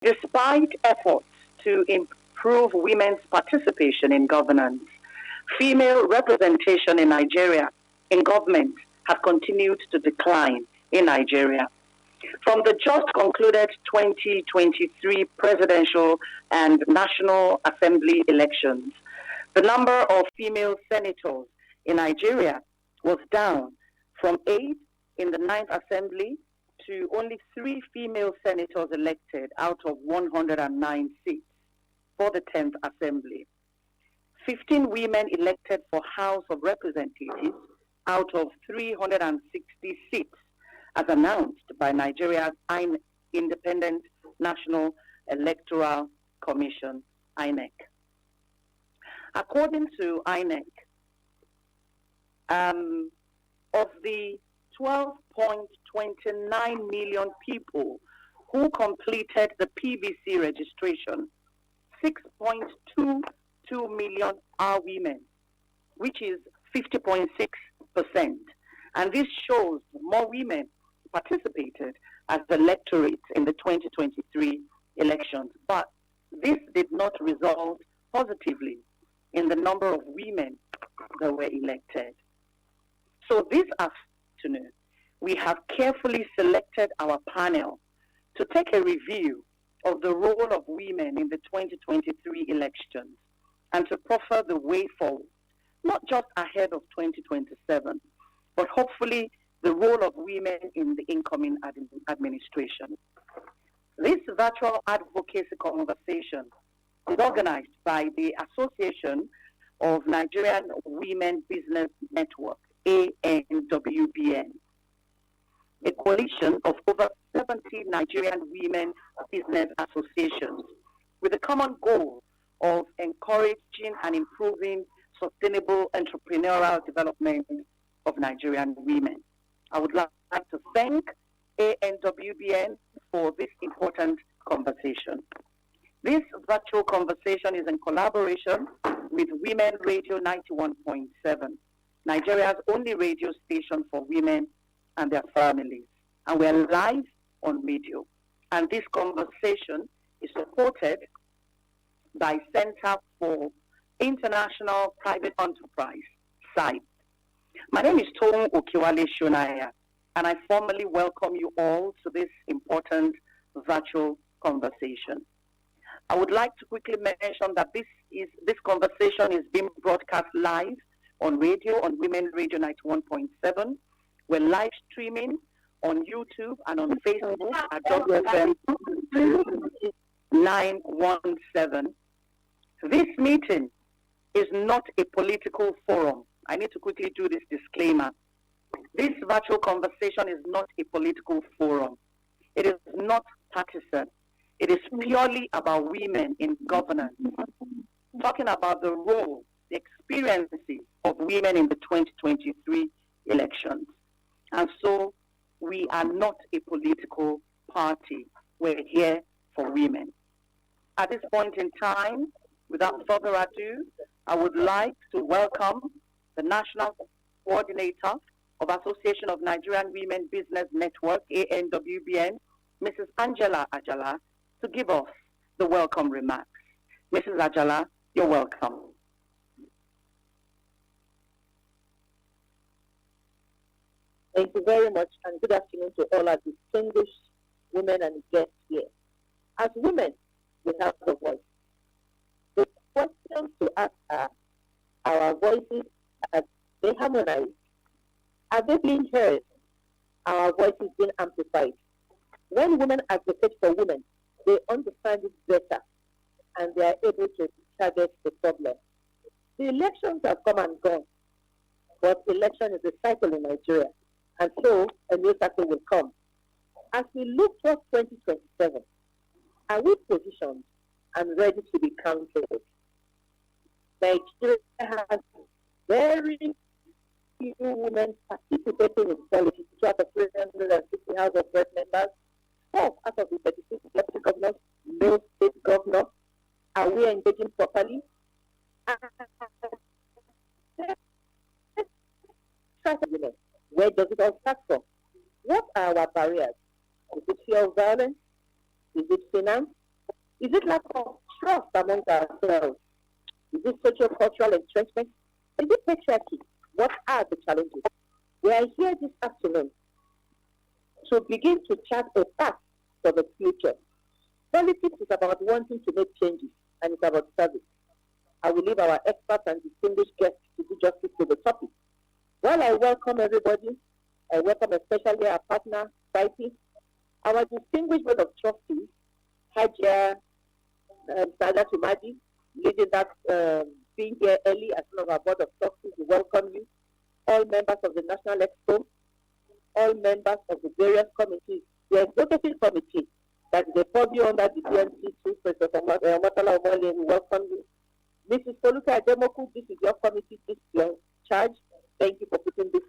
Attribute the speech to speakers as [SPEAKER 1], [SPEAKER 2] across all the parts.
[SPEAKER 1] Despite efforts to improve women's participation in governance, female representation in Nigeria in government has continued to decline in Nigeria. From the just concluded 2023 presidential and National Assembly elections, the number of female senators in Nigeria was down from 8 in the 9th Assembly to only 3 female senators elected out of 109 seats for the 10th Assembly. 15 women elected for House of Representatives out of 360 seats, as announced by Nigeria's Independent National Electoral Commission, INEC. According to INEC, of the 12.29 million people who completed the PVC registration, 6.22 million are women, which is 50.6%. And this shows more women participated as the electorate in the 2023 elections. But this did not result positively in the number of women that were elected. So this afternoon, we have carefully selected our panel to take a review of the role of women in the 2023 elections and to proffer the way forward, not just ahead of 2027, but hopefully the role of women in the incoming administration. This virtual advocacy conversation is organized by the Association of Nigerian Women Business Network, ANWBN, a coalition of over 70 Nigerian women business associations with a common goal of encouraging and improving sustainable entrepreneurial development of Nigerian women. I would like to thank ANWBN for this important conversation. This virtual conversation is in collaboration with Women Radio 91.7, Nigeria's only radio station for women and their families. And we're live on radio. And this conversation is supported by Center for International Private Enterprise, SIPE. My name is Tom Okiwale Shunaya, and I formally welcome you all to this important virtual conversation. I would like to quickly mention that this conversation is being broadcast live on radio, on Women Radio 91.7. We're live streaming on YouTube and on Facebook at WFM 917. This meeting is not a political forum. I need to quickly do this disclaimer. This virtual conversation is not a political forum. It is not partisan. It is purely about women in governance, talking about the role, the experiences of women in the 2023 elections. And so we are not a political party. We're here for women. At this point in time, without further ado, I would like to welcome the National Coordinator of Association of Nigerian Women Business Network, ANWBN, Mrs. Angela Ajala, to give us the welcome remarks. Mrs. Ajala, you're welcome.
[SPEAKER 2] Thank you very much, and good afternoon to all our distinguished women and guests here. As women, we have a voice. The questions to ask are, our voices, are they harmonized? Are they being heard? Our voices being amplified? When women advocate for women, they understand it better, and they are able to target the problem. The elections have come and gone, but election is a cycle in Nigeria, and so a new cycle will come. As we look towards 2027, are we positioned and ready to be counted? Nigeria has very few women participating in politics. 2 out of 360 House of Rep members, 4 out of the 36 deputy governors, no state governor. Are we engaging properly? Where does it all start from? What are our barriers? Is it fear of violence? Is it finance? Is it lack of trust among ourselves? Is it social-cultural entrenchment? Is it patriarchy? What are the challenges? We are here this afternoon to begin to chart a path for the future. Politics is about wanting to make changes, and it's about service. I will leave our experts and distinguished guests to do justice to the topic. While I welcome everybody, I welcome especially our partner, Saiti, our distinguished board of trustees, Hajia Sada Tumadi, leading that being here early as one of our board of trustees. We welcome you. All members of the National Expo, all members of the various committees, the advocacy committee that is a purview under the DNC, Professor Matala Omole, we welcome you. Mrs. Foluka Ademoku, this is your committee, this is your charge. Thank you for putting this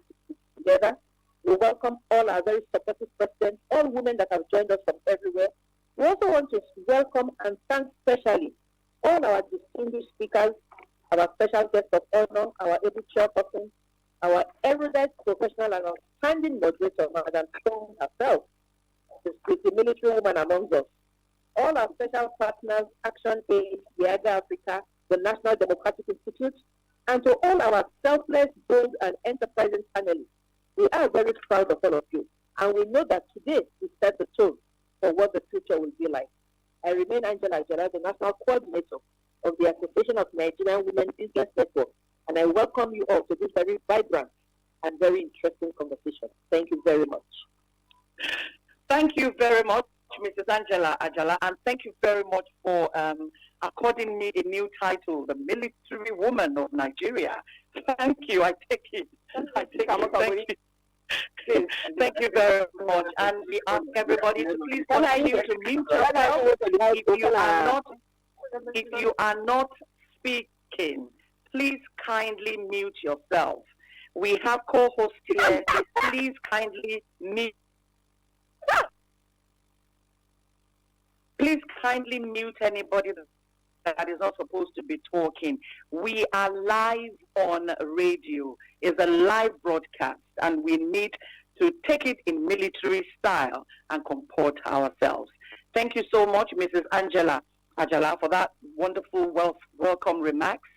[SPEAKER 2] together. We welcome all our very supportive presidents, all women that have joined us from everywhere. We also want to welcome and thank specially all our distinguished speakers, our special guests of honor, our able chairperson, our erudite professional and outstanding moderator, Madam Stone herself, the pretty military woman among us, all our special partners, Action Aid, Viaga Africa, the National Democratic Institute, and to all our selfless, bold, and enterprising panelists. We are very proud of all of you, and we know that today we set the tone for what the future will be like. I remain Angela Ajala, the National Coordinator of the Association of Nigerian Women Business Network, and I welcome you all to this very vibrant and very interesting conversation. Thank you very much.
[SPEAKER 1] Thank you very much, Mrs. Angela Ajala, and thank you very much for according me a new title, the Military Woman of Nigeria. Thank you. I take it. Thank you. Thank you very much. And we ask everybody to please continue to mute yourself. If you are not speaking, please kindly mute yourself. We have co-hosts here. Please kindly mute. Please kindly mute anybody that is not supposed to be talking. We are live on radio. It's a live broadcast, and we need to take it in military style and comport ourselves. Thank you so much, Mrs. Angela Ajala, for that wonderful welcome remarks.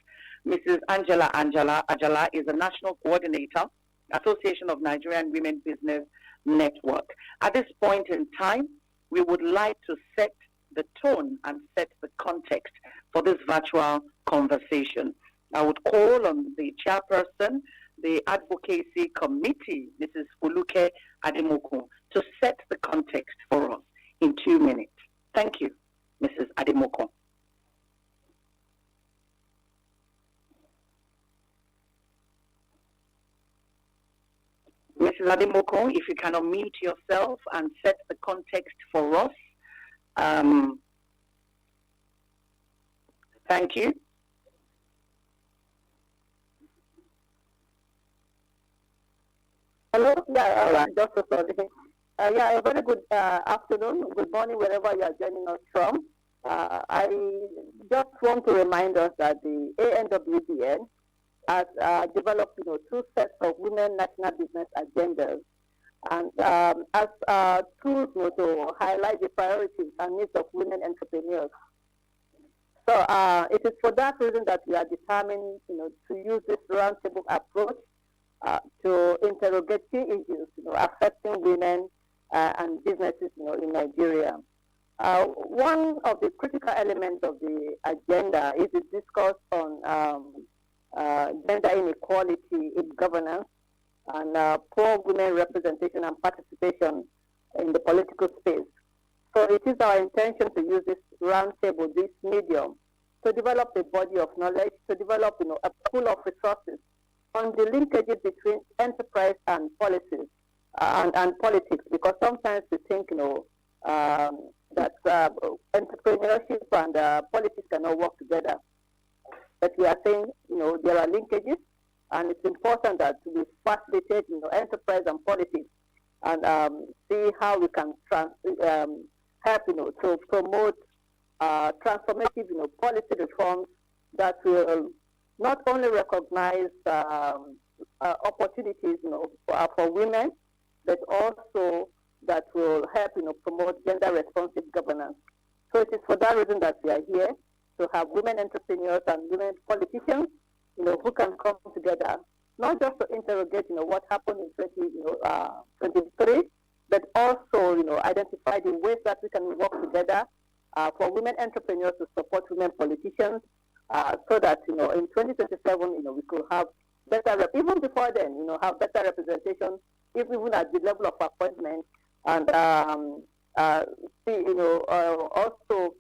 [SPEAKER 1] Mrs. Angela Ajala is a national coordinator, Association of Nigerian Women Business Network. At this point in time, we would like to set the tone and set the context for this virtual conversation. I would call on the chairperson, the advocacy committee, Mrs. Foluke Ademoku, to set the context for us in 2 minutes. Thank you, Mrs. Ademoku. Mrs. Ademoku, if you can unmute yourself and set the context for us. Thank you.
[SPEAKER 3] Hello, Dr. Sodi. A very good afternoon, good morning, wherever you are joining us from. I just want to remind us that the ANWBN has developed, 2 sets of women national business agendas, and as tools to highlight the priorities and needs of women entrepreneurs. So it is for that reason that we are determined, to use this roundtable approach to interrogate key issues, affecting women and businesses, in Nigeria. One of the critical elements of the agenda is the discourse on gender inequality in governance and poor women representation and participation in the political space. So it is our intention to use this roundtable, this medium, to develop a body of knowledge, to develop, a pool of resources on the linkages between enterprise and policies and politics, because sometimes we think, that entrepreneurship and politics cannot work together. But we are saying, there are linkages, and it's important that we facilitate, enterprise and politics, and see how we can help, to promote transformative, policy reforms that will not only recognize opportunities, for women, but also that will help, promote gender responsive governance. So it is for that reason that we are here, to have women entrepreneurs and women politicians, who can come together, not just to interrogate, what happened in 2023, but also, identify the ways that we can work together for women entrepreneurs to support women politicians, so that, in 2027, we could have better, even before then, have better representation, even at the level of appointment, and also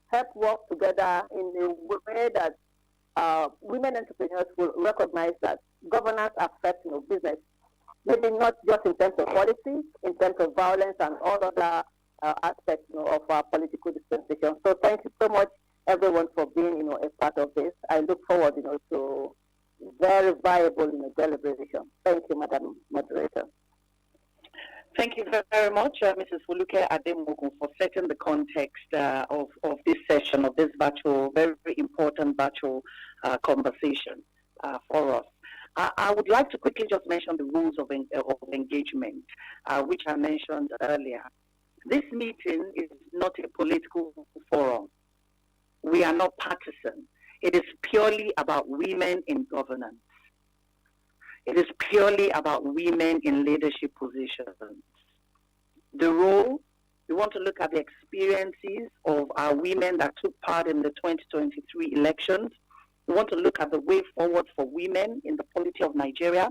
[SPEAKER 3] help work together in a way that women entrepreneurs will recognize that governance affects, business. Maybe not just in terms of policy, in terms of violence and all other aspects, of our political dispensation. So thank you so much, everyone, for being, a part of this. I look forward, to very viable, deliberation. Thank you, Madam Moderator.
[SPEAKER 1] Thank you very much, Mrs. Foluke Ademogun, for setting the context of this session, of this virtual, very, very important virtual conversation for us. I would like to quickly just mention the rules of engagement, which I mentioned earlier. This meeting is not a political forum. We are not partisan. It is purely about women in governance. It is purely about women in leadership positions. The role, we want to look at the experiences of our women that took part in the 2023 elections. We want to look at the way forward for women in the polity of Nigeria.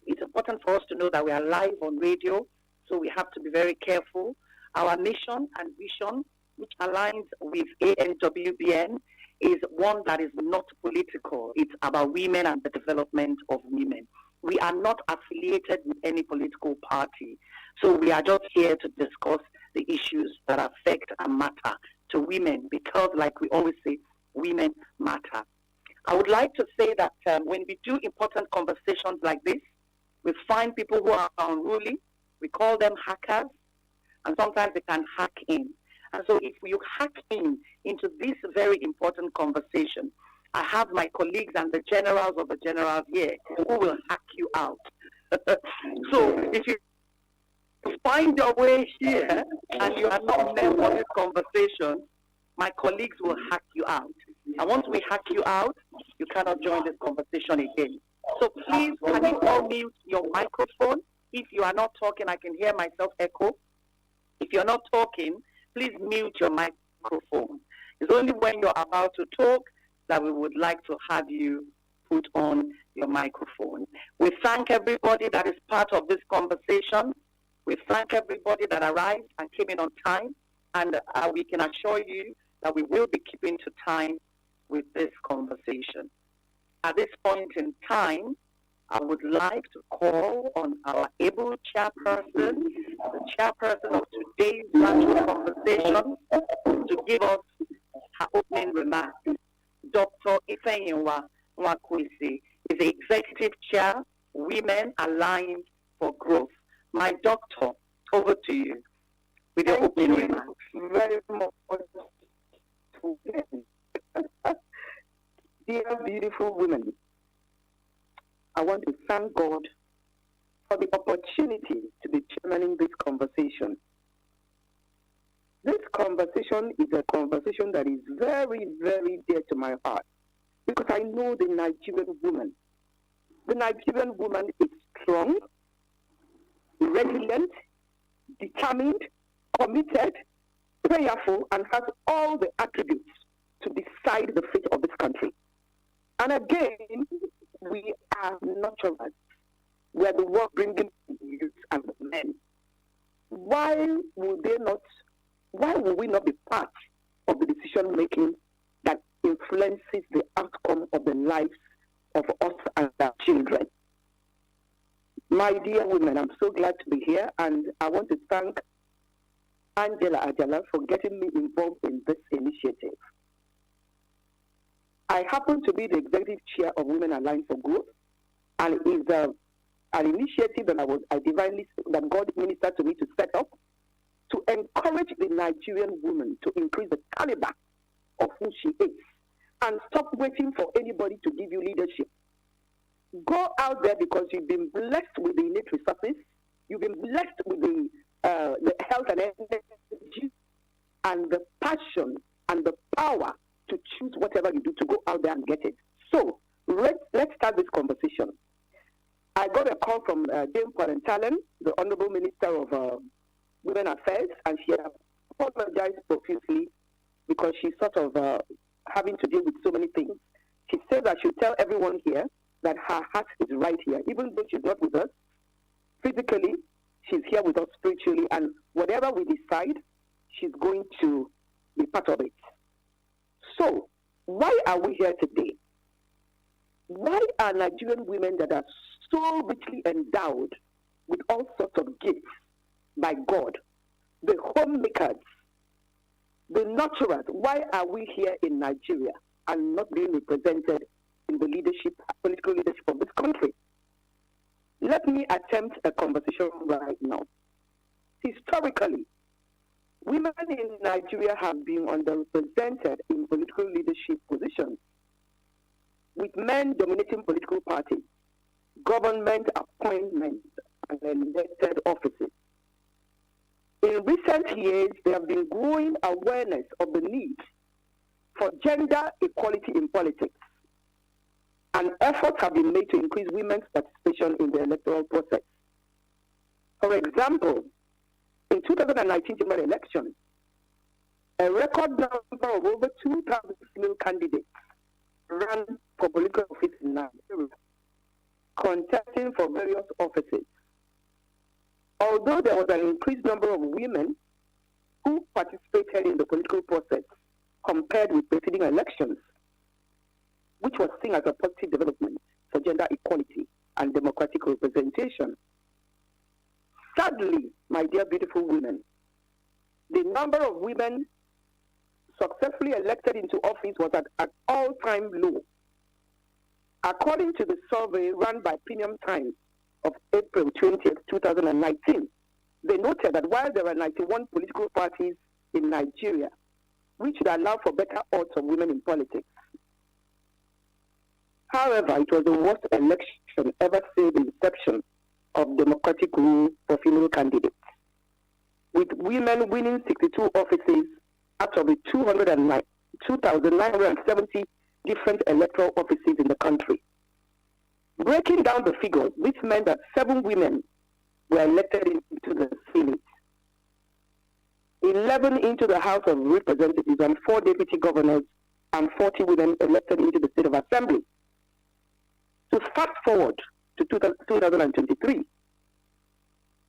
[SPEAKER 1] It's important for us to know that we are live on radio, so we have to be very careful. Our mission and vision, which aligns with ANWBN, is one that is not political. It's about women and the development of women. We are not affiliated with any political party. So we are just here to discuss the issues that affect and matter to women because, like we always say, women matter. I would like to say that when we do important conversations like this, we find people who are unruly. We call them hackers, and sometimes they can hack in. And so if you hack into this very important conversation, I have my colleagues and the generals of the generals here who will hack you out. So if you find your way here and you are not meant for this conversation, my colleagues will hack you out. And once we hack you out, you cannot join this conversation again. So please, can you all mute your microphone? If you are not talking, I can hear myself echo. If you're not talking, please mute your microphone. It's only when you're about to talk that we would like to have you put on your microphone. We thank everybody that is part of this conversation. We thank everybody that arrived and came in on time. And we can assure you that we will be keeping to time with this conversation. At this point in time, I would like to call on our able chairperson, the chairperson of today's virtual conversation, to give us her opening remarks. Dr. Ifeanyiwa Nwakwisi is the Executive Chair, Women Aligned for Growth. My doctor, over to you with your opening remarks.
[SPEAKER 4] Very much. Dear beautiful women, I want to thank God for the opportunity to be chairmaning this conversation. This conversation is a conversation that is very, very dear to my heart because I know the Nigerian woman. The Nigerian woman is strong, resilient, determined, committed, prayerful, and has all the attributes to decide the fate of this country. And again, we are nurturers. We are the work bringing youth and men. Why will we not be part of the decision making that influences the outcome of the lives of us and our children? My dear women, I'm so glad to be here, and I want to thank Angela Ajala for getting me involved in this initiative. I happen to be the executive chair of Women Aligned for Growth, and it is an initiative that God ministered to me to set up to encourage the Nigerian woman to increase the caliber of who she is and stop waiting for anybody to give you leadership. Go out there because you've been blessed with the innate resources, you've been blessed with the health and energy, and the passion and the power to choose whatever you do to go out there and get it. So let's start this conversation. I got a call from Dame Parentalen, the Honorable Minister of Women Affairs, and she apologized profusely because she's sort of having to deal with so many things. She said that she'll tell everyone here that her heart is right here, even though she's not with us physically. She's here with us spiritually, and whatever we decide, she's going to be part of it. So, why are we here today? Why are Nigerian women that are so richly endowed with all sorts of gifts by God, the homemakers, the nurturers, why are we here in Nigeria and not being represented in the leadership, political leadership of this country? Let me attempt a conversation right now. Historically, women in Nigeria have been underrepresented in political leadership positions, with men dominating political parties, government appointments, and elected offices. In recent years, there have been growing awareness of the need for gender equality in politics, and efforts have been made to increase women's participation in the electoral process. For example, in 2019 general elections, a record number of over 2,000 female candidates ran for political office in Nigeria, contesting for various offices. Although there was an increased number of women who participated in the political process compared with preceding elections, which was seen as a positive development for gender equality and democratic representation. Sadly, my dear beautiful women, the number of women successfully elected into office was at an all-time low. According to the survey run by Premium Times of April 20th, 2019, they noted that while there are 91 political parties in Nigeria, which should allow for better odds of women in politics, however, it was the worst election ever since the inception of democratic rule for female candidates, with women winning 62 offices out of the 2,970 different electoral offices in the country. Breaking down the figures, this meant that 7 women were elected into the Senate, 11 into the House of Representatives, and 4 deputy governors, and 40 women elected into the State of Assembly. To fast forward to 2023,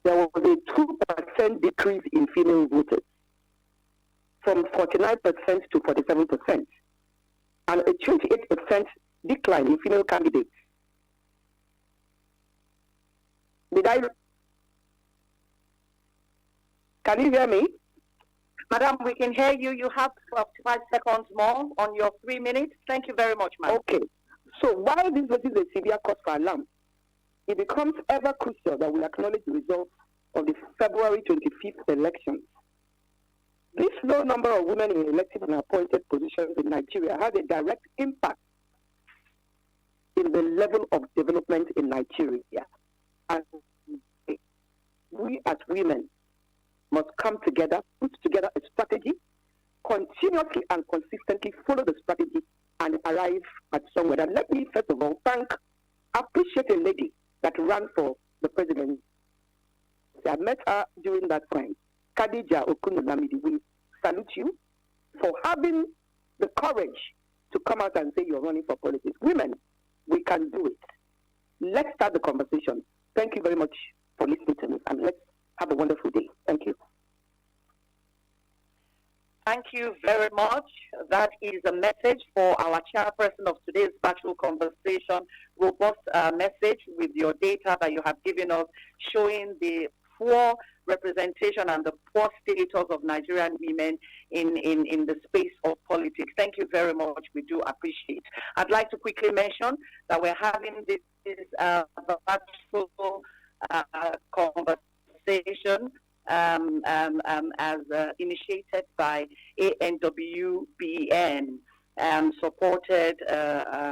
[SPEAKER 4] there was a 2% decrease in female voters, from 49% to 47%, and a 28% decline in female candidates. Can you hear me?
[SPEAKER 1] Madam, we can hear you. You have 5 seconds more on your 3 minutes. Thank you very much, ma'am.
[SPEAKER 4] Okay. So while this is a severe cause for alarm, it becomes ever crucial that we acknowledge the results of the February 25th elections. This low number of women in elected and appointed positions in Nigeria has a direct impact in the level of development in Nigeria. And we as women must come together, put together a strategy, continuously and consistently follow the strategy and arrive at somewhere. And let me first of all appreciate a lady that ran for the presidency. I met her during that time. Khadija Okunolamidi, we salute you for having the courage to come out and say you're running for politics. Women, we can do it. Let's start the conversation. Thank you very much for listening to me, and let's have a wonderful day. Thank you.
[SPEAKER 1] Thank you very much. That is a message for our chairperson of today's virtual conversation. Robust message with your data that you have given us, showing the poor representation and the poor status of Nigerian women in the space of politics. Thank you very much. We do appreciate. I'd like to quickly mention that we're having this virtual conversation as initiated by ANWBN, supported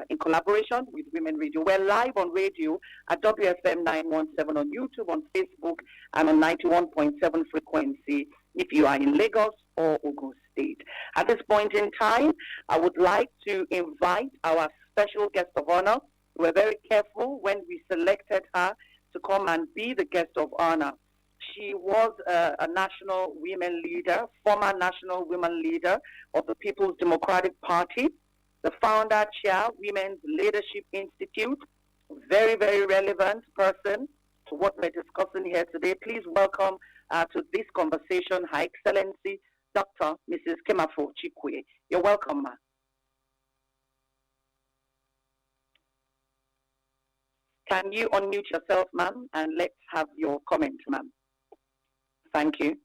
[SPEAKER 1] in collaboration with Women Radio. We're live on radio at WFM 917 on YouTube, on Facebook, and on 91.7 frequency if you are in Lagos, or Ogun State. At this point in time, I would like to invite our special guest of honor. We're very careful when we selected her to come and be the guest of honor. She was a national women leader, former national women leader of the People's Democratic Party, the founder, chair, Women's Leadership Institute, very, very relevant person to what we're discussing here today. Please welcome to this conversation Her Excellency, Dr. Mrs. Kemafo Chikwe. You're welcome, ma'am. Can you unmute yourself, ma'am, and let's have your comment, ma'am. Thank you.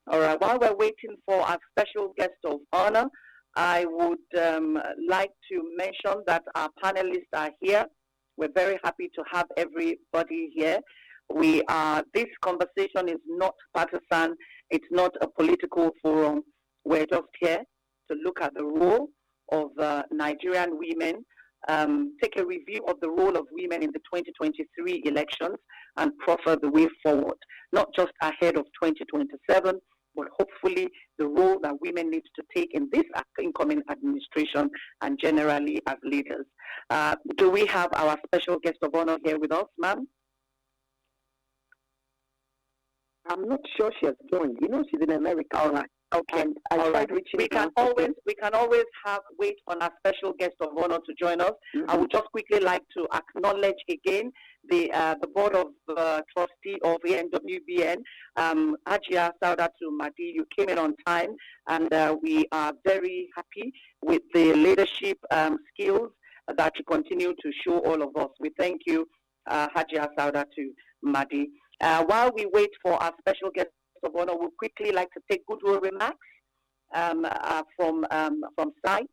[SPEAKER 1] All right, while we're waiting for our special guest of honor, I would like to mention that our panelists are here. We're very happy to have everybody here. This conversation is not partisan. It's not a political forum. We're just here to look at the role of Nigerian women, take a review of the role of women in the 2023 elections and proffer the way forward, not just ahead of 2027, but hopefully the role that women need to take in this incoming administration and generally as leaders. Do we have our special guest of honor here with us, ma'am?
[SPEAKER 4] I'm not sure she has joined. You know, she's in America.
[SPEAKER 1] All right. Okay.
[SPEAKER 4] And I tried reaching
[SPEAKER 1] we can always wait on our special guest of honor to join us.
[SPEAKER 4] Mm-hmm.
[SPEAKER 1] I would just quickly like to acknowledge again the board of trustee of ANWBN, Ajia Saudatu Madi. You came in on time, and we are very happy with the leadership skills that you continue to show all of us. We thank you, Ajia Saudatu Madi. While we wait for our special guest of honor, we'll quickly like to take goodwill remarks from site.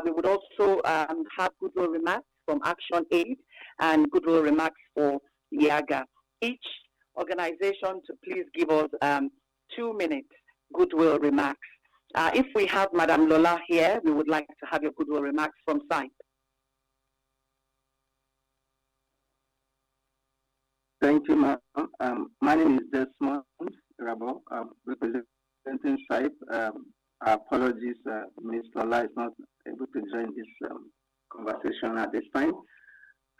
[SPEAKER 1] We would also have goodwill remarks from Action Aid and goodwill remarks for Yaga. Each organization to please give us 2 minutes goodwill remarks. If we have Madam Lola here, we would like to have your goodwill remarks from site.
[SPEAKER 5] Thank you, ma'am. My name is Desmond Rabo, representing SIPE. Apologies, Ms. Lola is not able to join this conversation at this time.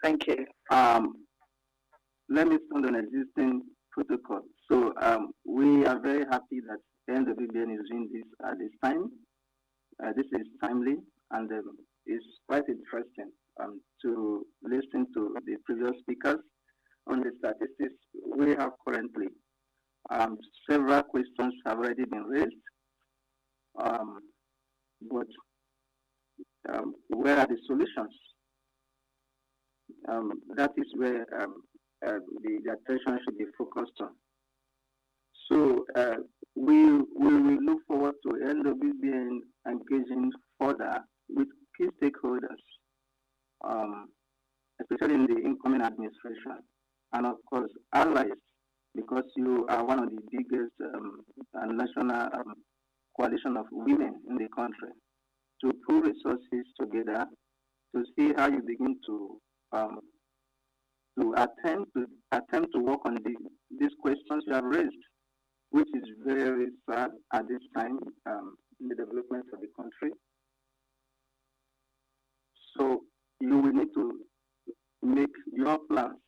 [SPEAKER 1] Thank you.
[SPEAKER 5] Let me stand on existing protocol. So we are very happy that ANWBN is doing this at this time. This is timely and it's quite interesting to listen to the previous speakers on the statistics we have currently. Several questions have already been raised, but where are the solutions? That is where the attention should be focused on. So we will look forward to ANWBN engaging further with key stakeholders, especially in the incoming administration, and of course allies, because you are one of the biggest national coalition of women in the country, to pool resources together to see how you begin to attempt to work on these questions you have raised, which is very sad at this time in the development of the country. So you will need to make your plans.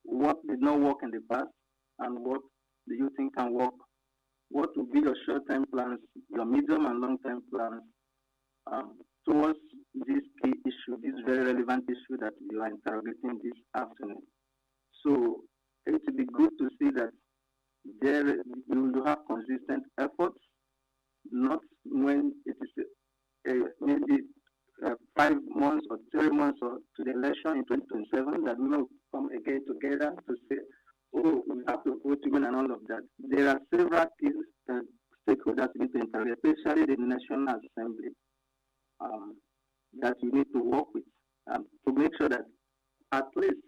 [SPEAKER 5] What did not work in the past, and what do you think can work? What will be your short-term plans, your medium and long-term plans towards this key issue, this very relevant issue that you are interrogating this afternoon? So it would be good to see that you will have consistent efforts, not when it is maybe 5 months or 3 months or to the election in 2027 that we will come again together to say, oh, we have to vote women and all of that. There are several key stakeholders we need to interview, especially the National Assembly, that you need to work with to make sure that at least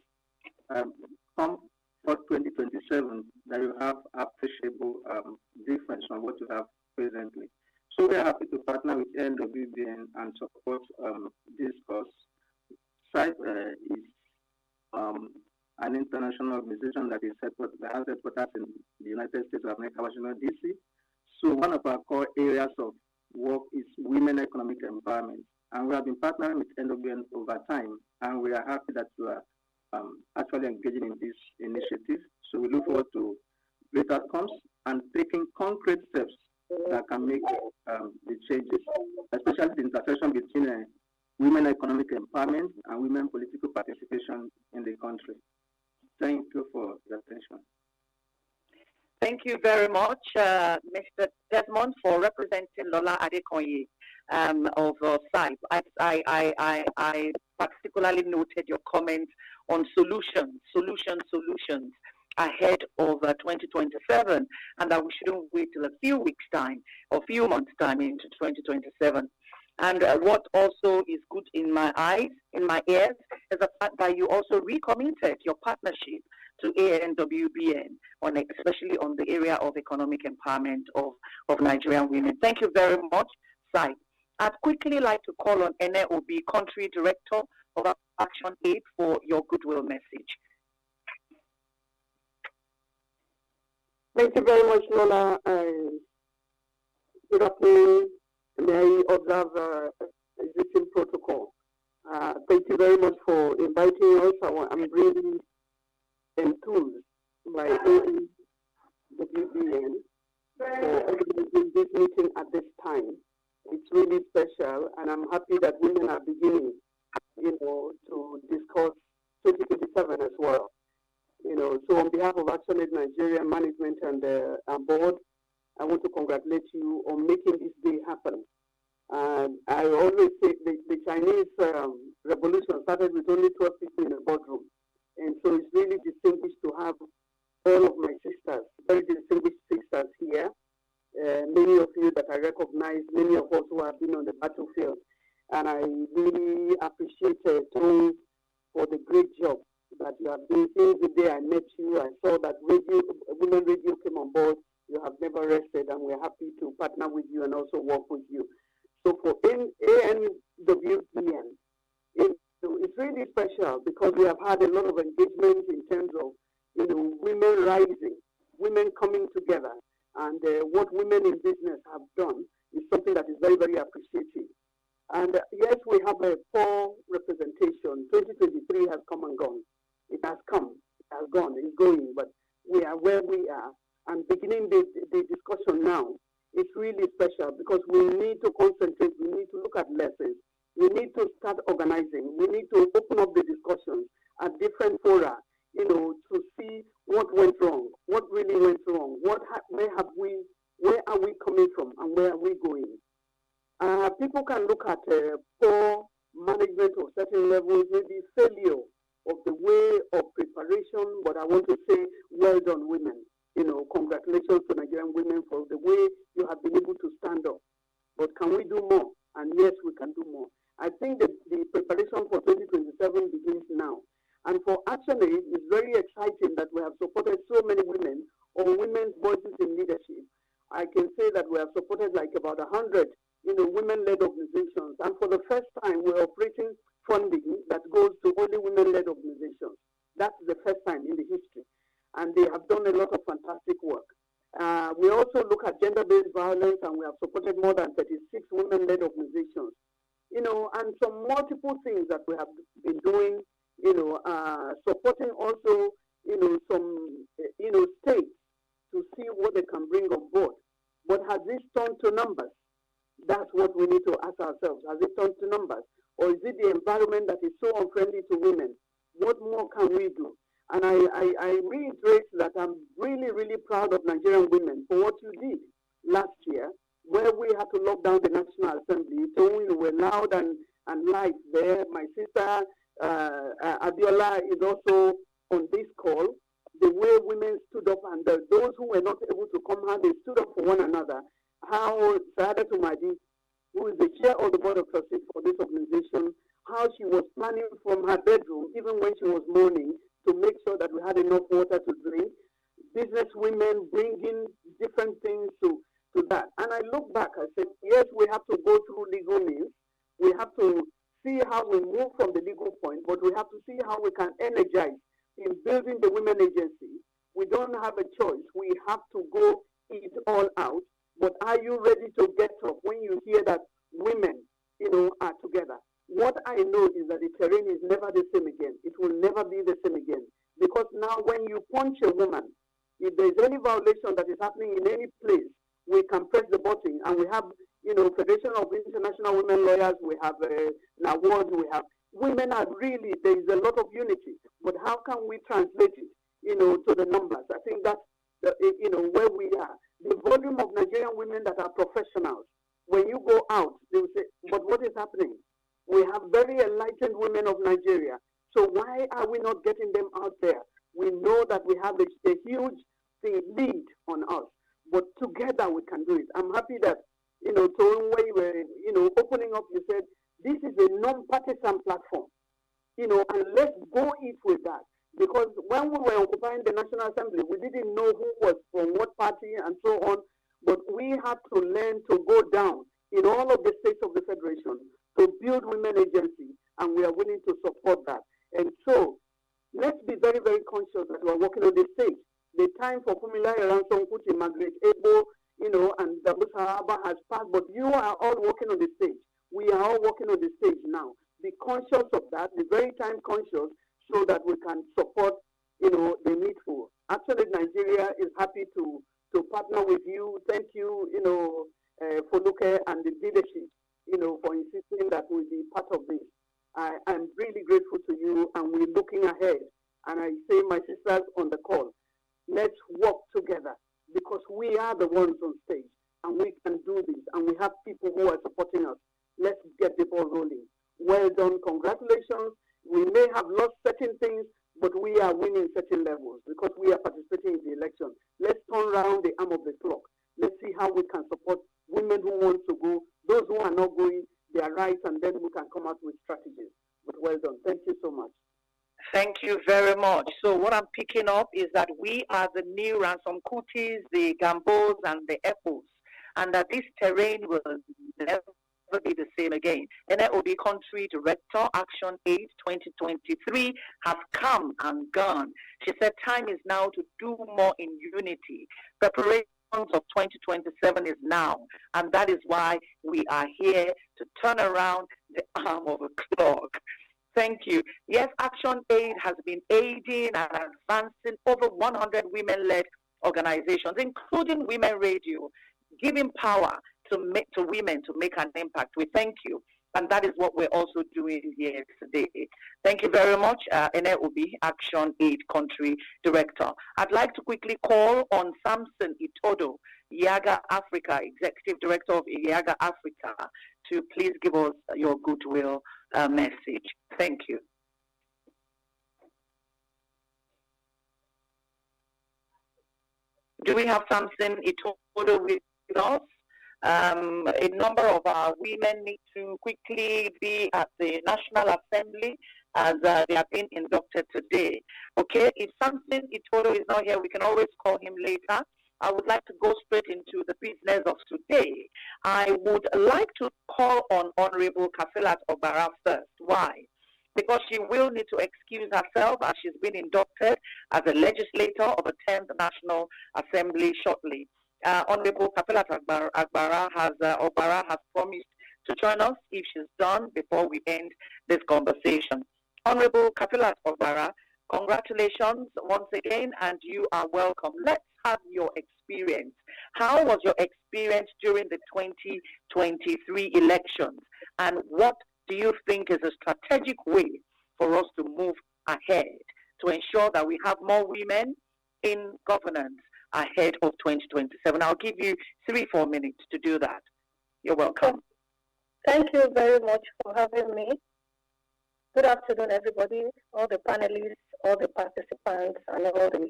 [SPEAKER 5] come for 2027 that you have appreciable difference from what you have presently. So we are happy to partner with ANWBN and support this cause SIPE is an international organization that has headquarters in the United States of America, Washington, D.C. So one of our core areas of work is women economic empowerment. And we have been partnering with ANWBN over time, and we are happy that you are actually engaging in this initiative. So we look forward to great outcomes and taking concrete steps that can make the changes, especially the intersection between women economic empowerment and women political participation in the country. Thank you for your attention.
[SPEAKER 1] Thank you very much, Mr. Desmond, for representing Lola Adekoye of SIPE. I particularly noted your comment on solutions ahead of 2027, and that we shouldn't wait till a few weeks' time or few months' time into 2027. And what also is good in my eyes, in my ears, is the fact that you also recommitted your partnership to ANWBN, especially on the area of economic empowerment of Nigerian women. Thank you very much, SIPE. I'd quickly like to call on ANWBN Country Director of Action Aid for your goodwill message.
[SPEAKER 4] Thank you very much, Lola. Good afternoon. May I observe existing protocol? Thank you very much for inviting us. I'm really enthused by ANWBN for organizing this meeting at this time. It's really special, and I'm happy that women are beginning, to discuss 2027 as well. So on behalf of Action Aid Nigeria management and board, I want to congratulate you on making this day happen. I always say the Chinese revolution started with only 12 people in a boardroom. And so it's really distinguished to have all of my sisters, very distinguished sisters here. Many of you that I recognize, many of us who have been on the battlefield. And I really appreciate Tony for the great job that you have been. Since the day I met you, I saw that Women Radio came on board. You have never rested, and we're happy to partner with you and also work with you. So for ANWBN, it's really special because we have had a lot of engagement in terms of women rising, women coming together, and what women in business have done is something that is very, very appreciated. And yes, we have a poor representation. 2023 has come and gone. It has come, it has gone, it's going, but we are where we are. And beginning the discussion now is really special because we need to concentrate, we need to look at lessons, we need to start organizing, we need to open up the discussions at different fora, to see what went wrong, what really went wrong, where are we coming from, and where are we going. People can look at poor management of certain levels, maybe failure of the way of preparation, but I want to say, well done, women. Congratulations to Nigerian women for the way you have been able to stand up. But can we do more? And yes, we can do more. I think that the preparation for 2027 begins now. And for Action Aid, it's very exciting that we have supported so many women or women's voices in leadership. I can say that we have supported like about 100, women-led organizations. And for the first time, we're operating funding that goes to only women-led organizations. That's the first time in the history. And they have done a lot of fantastic work. We also look at gender-based violence, and we have supported more than 36 women-led organizations. And some multiple things that we have been doing, supporting also, some, states to see what they can bring on board. But has this turned to numbers? That's what we need to ask ourselves. Has it turned to numbers? Or is it the environment that is so unfriendly to women? What more can we do? And I reiterate that I'm really, really proud of Nigerian women for what you did last year, where we had to lock down the National Assembly. So we were loud and live there. My sister Abiola is also on this call. The way women stood up, and those who were not able to come out, they stood up for one another. How Saada Tumadi, who is the chair of the board of trustees for this organization, how she was planning from her bedroom, even when she was mourning, to make sure that we had enough water to drink. Business women bringing different things to that. And I look back, I said, yes, we have to go through legal means. We have to see how we move from the legal point, but we have to see how we can energize in building the women agency. We don't have a choice. We have to go it all out. But are you ready to get up when you hear that women, are together? What I know is that the terrain is never the same again. It will never be the same again. Because now when you punch a woman, if there's any violation that is happening in any place, we can press the button. And we have, Federation of International Women Lawyers, we have NAWAD, we have, women are really, there is a lot of unity. But how can we translate it, to the numbers? I think that's, where we are. The volume of Nigerian women that are professionals, when you go out, they will say, but what is happening? We have very enlightened women of Nigeria. So why are we not getting them out there? We know that we have a huge lead on us, but together we can do it. I'm happy that, opening up, you said, this is a non-partisan platform, and let's go it with that. Because when we were occupying the National Assembly, we didn't know who was from what party and so on, but we had to learn to go down in all of the states of the Federation to build women agency, and we are willing to support that. And so, let's be very, very conscious that we are working on this stage. The time for Fumila Ransom Kuti, Margaret Ebo, and Dabu Sahaba has passed, but you are all working on the stage. We are all working on the stage now. Be conscious of that, be very time conscious, so that we can support, the needful. Actually, Nigeria is happy to partner with you. Thank you, Foluke and the leadership, for insisting that we'll be part of this. I'm really grateful to you, and we're looking ahead. And I say, my sisters on the call, let's work together, because we are the ones on stage, and we can do this, and we have people who are supporting us. Let's get the ball rolling. Well done, congratulations. We may have lost certain things, but we are winning certain levels because we are participating in the election. Let's turn around the arm of the clock. Let's see how we can support women who want to go, those who are not going, their rights, and then we can come out with strategies. But well done. Thank you so much.
[SPEAKER 1] Thank you very much. So what I'm picking up is that we are the new Ransom Kutis, the Gambos, and the Epos, and that this terrain will never be the same again. ANWBN Country Director, Action Aid 2023 has come and gone. She said time is now to do more in unity. Preparations of 2027 is now, and that is why we are here to turn around the arm of a clock. Thank you. Yes, Action Aid has been aiding and advancing over 100 women-led organizations, including Women Radio, giving power to women to make an impact. We thank you. And that is what we're also doing here today. Thank you very much, ANWBN Action Aid Country Director. I'd like to quickly call on Samson Itodo, Yaga Africa, Executive Director of Yaga Africa, to please give us your goodwill message. Thank you. Do we have Samson Itodo with us? A number of our women need to quickly be at the National Assembly as they have been inducted today. Okay, if Samson Itodo is not here, we can always call him later. I would like to go straight into the business of today. I would like to call on Honorable Kafilat Obara first. Why? Because she will need to excuse herself as she's been inducted as a legislator of the 10th National Assembly shortly. Honorable Kafilat Obara has promised to join us if she's done before we end this conversation. Honorable Kafilat Obara, congratulations once again, and you are welcome. Let's have your experience. How was your experience during the 2023 elections, and what do you think is a strategic way for us to move ahead to ensure that we have more women in governance ahead of 2027? I'll give you 3-4 minutes to do that. You're welcome.
[SPEAKER 3] Thank you very much for having me. Good afternoon, everybody, all the panelists, all the participants, and all the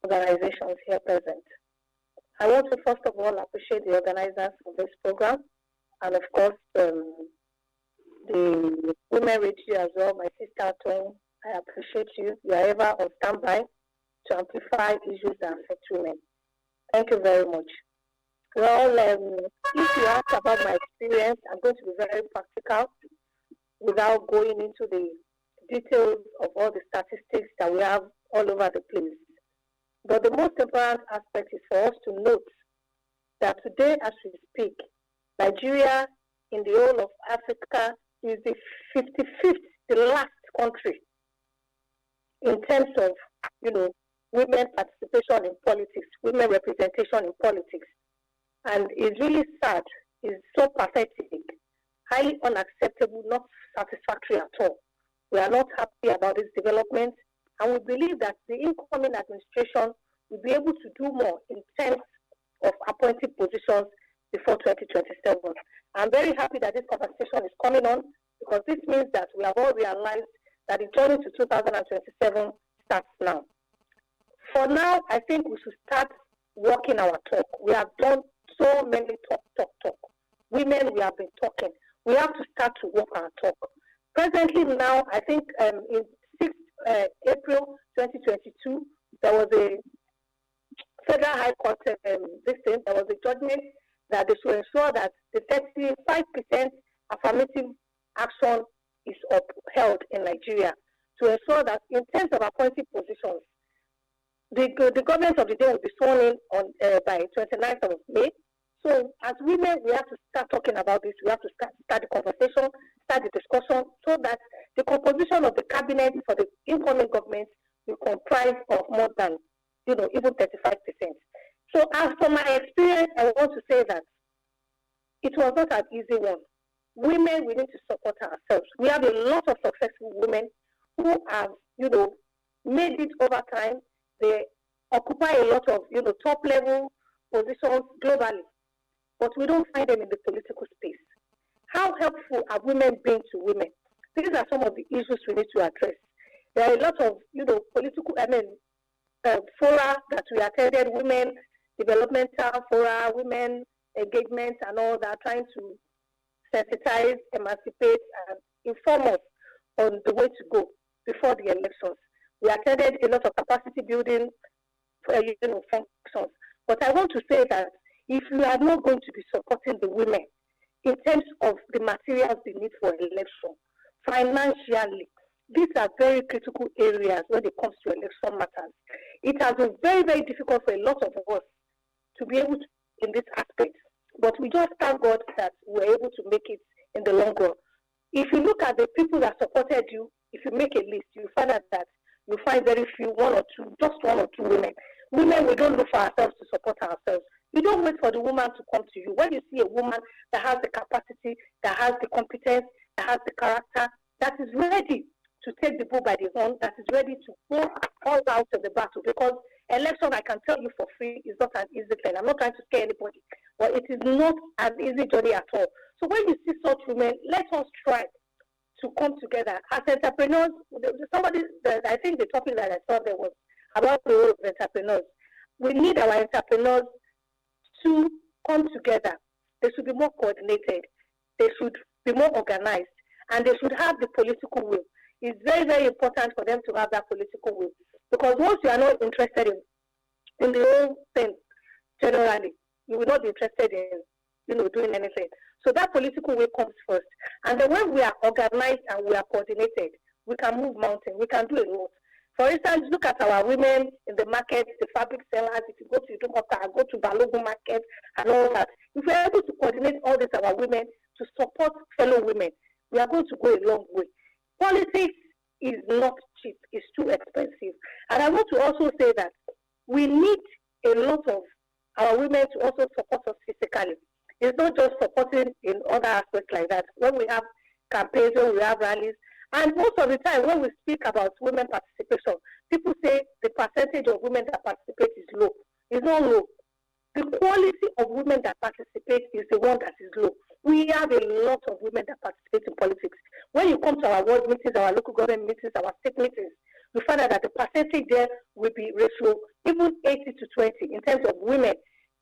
[SPEAKER 3] organizations here present. I want to first of all appreciate the organizers of this program, and of course, the Women Radio as well, my sister Twain. I appreciate you. You are ever on standby to amplify issues that affect women. Thank you very much. Well, if you ask about my experience, I'm going to be very practical. without going into the details of all the statistics that we have all over the place. But the most important aspect is for us to note that today, as we speak, Nigeria in the whole of Africa is the 55th, the last country in terms of, women participation in politics, women representation in politics. And it's really sad, it's so pathetic, highly unacceptable, not satisfactory at all. We are not happy about this development, and we believe that the incoming administration will be able to do more in terms of appointing positions before 2027. I'm very happy that this conversation is coming on, because this means that we have all realized that the journey to 2027 starts now. For now, I think we should start walking our talk. We have done so many talk. Women, we have been talking. We have to start to walk our talk. Presently now, I think in 6th April 2022, there was a Federal High Court there was a judgment that they should ensure that the 35% affirmative action is upheld in Nigeria, to ensure that in terms of appointed positions, the government of the day will be sworn in on by 29th of May. So as women, we have to start talking about this. We have to start the conversation, start the discussion, so that the composition of the cabinet for the incoming government will comprise of more than, even 35%. So as from my experience, I want to say that it was not an easy one. Women, we need to support ourselves. We have a lot of successful women who have, made it over time. They occupy a lot of, top level positions globally, but we don't find them in the political space. How helpful have women been to women? These are some of the issues we need to address. There are a lot of, political, fora that we attended, women developmental fora, women engagement and all that, trying to sensitize, emancipate, and inform us on the way to go before the elections. We attended a lot of capacity building, functions. But I want to say that if we are not going to be supporting the women in terms of the materials they need for election, financially, these are very critical areas when it comes to election matters. It has been very, very difficult for a lot of us to be able to in this aspect. But we just thank God that we're able to make it in the long run. If you look at the people that supported you, if you make a list, you find out that you find very few, just one or two women. Women, we don't look for ourselves to support ourselves. You don't wait for the woman to come to you. When you see a woman that has the capacity, that has the competence, that has the character, that is ready to take the bull by the horn, that is ready to go all out of the battle. Because election, I can tell you for free, is not an easy thing. I'm not trying to scare anybody, but it is not an easy journey at all. So when you see such women, let us try to come together as entrepreneurs. I think the topic that I saw there was about the role of entrepreneurs. We need our entrepreneurs to come together. They should be more coordinated. They should be more organized, and they should have the political will. It's very, very important for them to have that political will, because once you are not interested in the whole thing generally, you will not be interested in doing anything. So that political will comes first, and then when we are organized and we are coordinated, we can move mountains. We can do a lot. For instance, look at our women in the market, the fabric sellers. If you go to Idumota, go to Balogun market and all that, if we are able to coordinate all this, our women, to support fellow women, we are going to go a long way. Politics is not cheap. It's too expensive. And I want to also say that we need a lot of our women to also support us physically. It's not just supporting in other aspects like that. When we have campaigns, when we have rallies, and most of the time when we speak about women participation, people say the percentage of women that participate is low. It's not low. The quality of women that participate is the one that is low. We have a lot of women that participate in politics. When you come to our ward meetings, our local government meetings, our state meetings, you find out that the percentage there will be ratio, even 80 to 20 in terms of women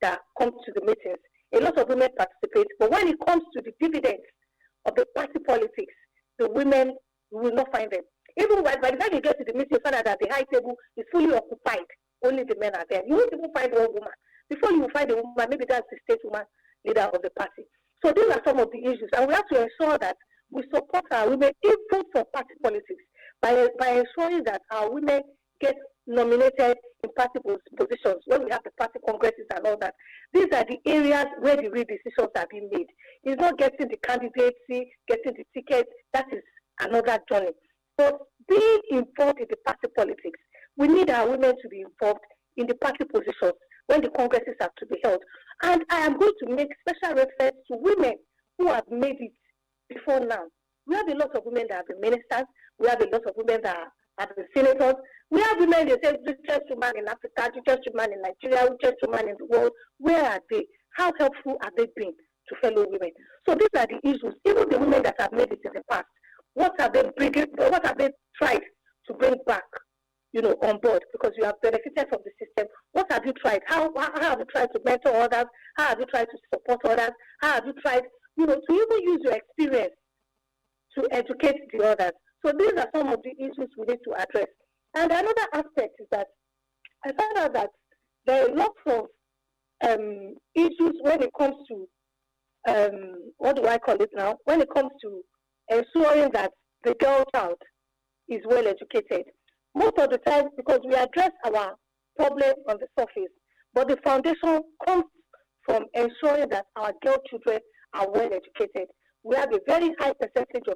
[SPEAKER 3] that come to the meetings. A lot of women participate, but when it comes to the dividends of the party politics, the women, you will not find them. Even by the time you get to the meeting, you find out that the high table is fully occupied. Only the men are there. You won't even find one woman. Before you will find a woman, maybe that's the state woman leader of the party. So these are some of the issues, and we have to ensure that we support our women even for party politics by ensuring that our women get nominated in party positions when we have the party congresses and all that. These are the areas where the real decisions are being made. It's not getting the candidacy, getting the ticket. That is another journey. But being involved in the party politics, we need our women to be involved in the party positions when the congresses are to be held. And I am going to make special reference to women who have made it before now. We have a lot of women that have been ministers. We have a lot of women that have been senators. We have women that say, richest woman in Africa, richest woman in Nigeria, richest woman in the world. Where are they? How helpful have they been to fellow women? So these are the issues. Even the women that have made it in the past, what have they tried to bring back, on board? Because you have benefited from the system. What have you tried? How have you tried to mentor others? How have you tried to support others? How have you tried, to even use your experience to educate the others? So these are some of the issues we need to address. And another aspect is that I found out that there are lots of issues when it comes to, what do I call it now? When it comes to ensuring that the girl child is well educated. Most of the time, because we address our problem on the surface, but the foundation comes from ensuring that our girl children are well educated. We have a very high percentage of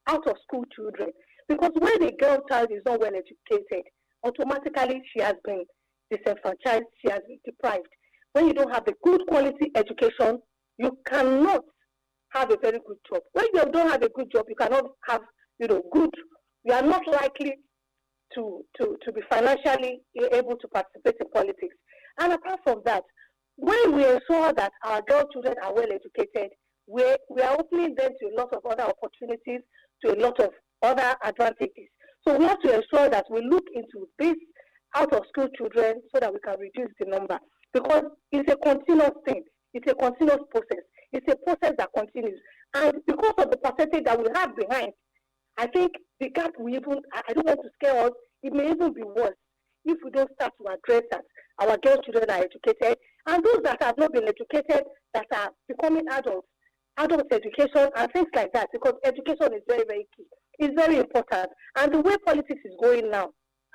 [SPEAKER 3] out-of-school children, because when a girl child is not well educated, automatically she has been disenfranchised, she has been deprived. When you don't have a good quality education, you cannot have a very good job. When you don't have a good job, you cannot have, you are not likely to be financially able to participate in politics. And apart from that, when we ensure that our girl children are well educated, we are opening them to a lot of other opportunities, to a lot of other advantages. So we have to ensure that we look into these out-of-school children so that we can reduce the number. Because it's a continuous thing. It's a continuous process. It's a process that continues. And because of the percentage that we have behind, I think the gap will even, I don't want to scare us, it may even be worse if we don't start to address that our girl children are educated, and those that have not been educated, that are becoming adults, adult education and things like that, because education is very, very key. It's very important. And the way politics is going now,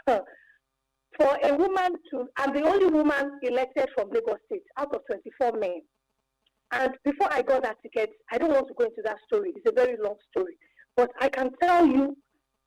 [SPEAKER 3] for a woman to, I'm the only woman elected from Lagos State out of 24 men. And before I got that ticket, I don't want to go into that story. It's a very long story. But I can tell you,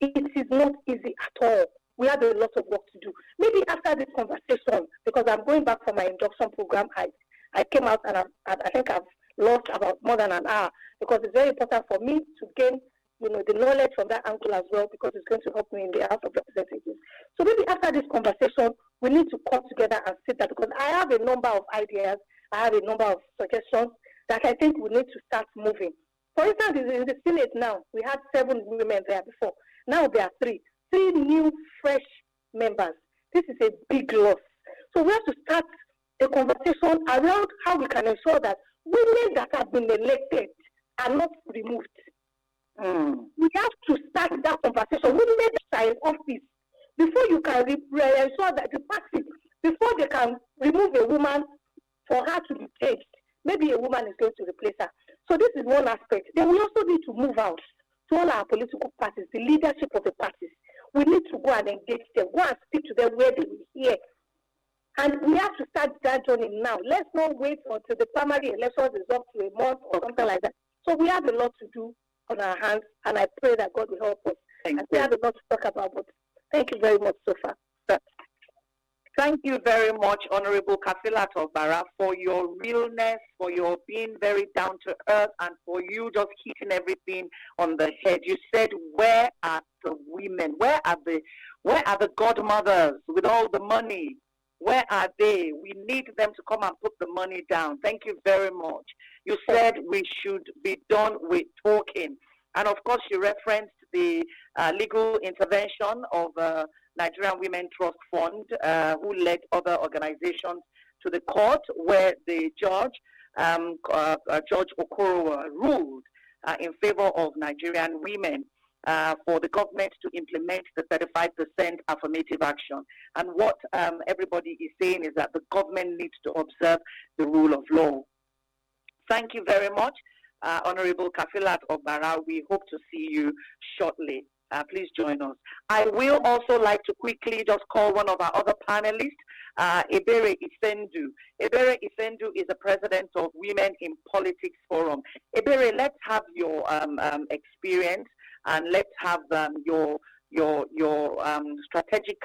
[SPEAKER 3] it is not easy at all. We have a lot of work to do. Maybe after this conversation, because I'm going back for my induction program, I came out and I think I've lost about more than an hour, because it's very important for me to gain the knowledge from that angle as well, because it's going to help me in the House of Representatives. So maybe after this conversation, we need to come together and sit down, because I have a number of ideas, I have a number of suggestions that I think we need to start moving. For instance, in the Senate now, we had 7 women there before. Now there are 3 new, fresh members. This is a big loss. So we have to start a conversation around how we can ensure that women that have been elected are not removed. We have to start that conversation. Women that are in office, before you can ensure that the party, before they can remove a woman for her to be changed, maybe a woman is going to replace her. So this is one aspect. Then we also need to move out to all our political parties, the leadership of the parties. We need to go and engage them, go and speak to them where they will hear. And we have to start that journey now. Let's not wait until the primary elections is up to a month or something like that. So we have a lot to do on our hands, and I pray that God will help us. We have a lot to talk about, but thank you very much so far.
[SPEAKER 1] Thank you very much, Honorable Kafila Tobara, for your realness, for your being very down to earth, and for you just hitting everything on the head. You said, where are the women? Where are the godmothers with all the money? Where are they? We need them to come and put the money down. Thank you very much. You said we should be done with talking. And of course, you referenced the legal intervention of Nigerian Women Trust Fund, who led other organizations to the court, where the judge, Judge Okorowa, ruled in favor of Nigerian women for the government to implement the 35% affirmative action. And what everybody is saying is that the government needs to observe the rule of law. Thank you very much. Honorable Kafilat Ogbara. We hope to see you shortly. Please join us. I will also like to quickly just call one of our other panelists, Ebere Ifendu. Ebere Ifendu is the president of Women in Politics Forum. Ebere, let's have your experience and let's have your strategic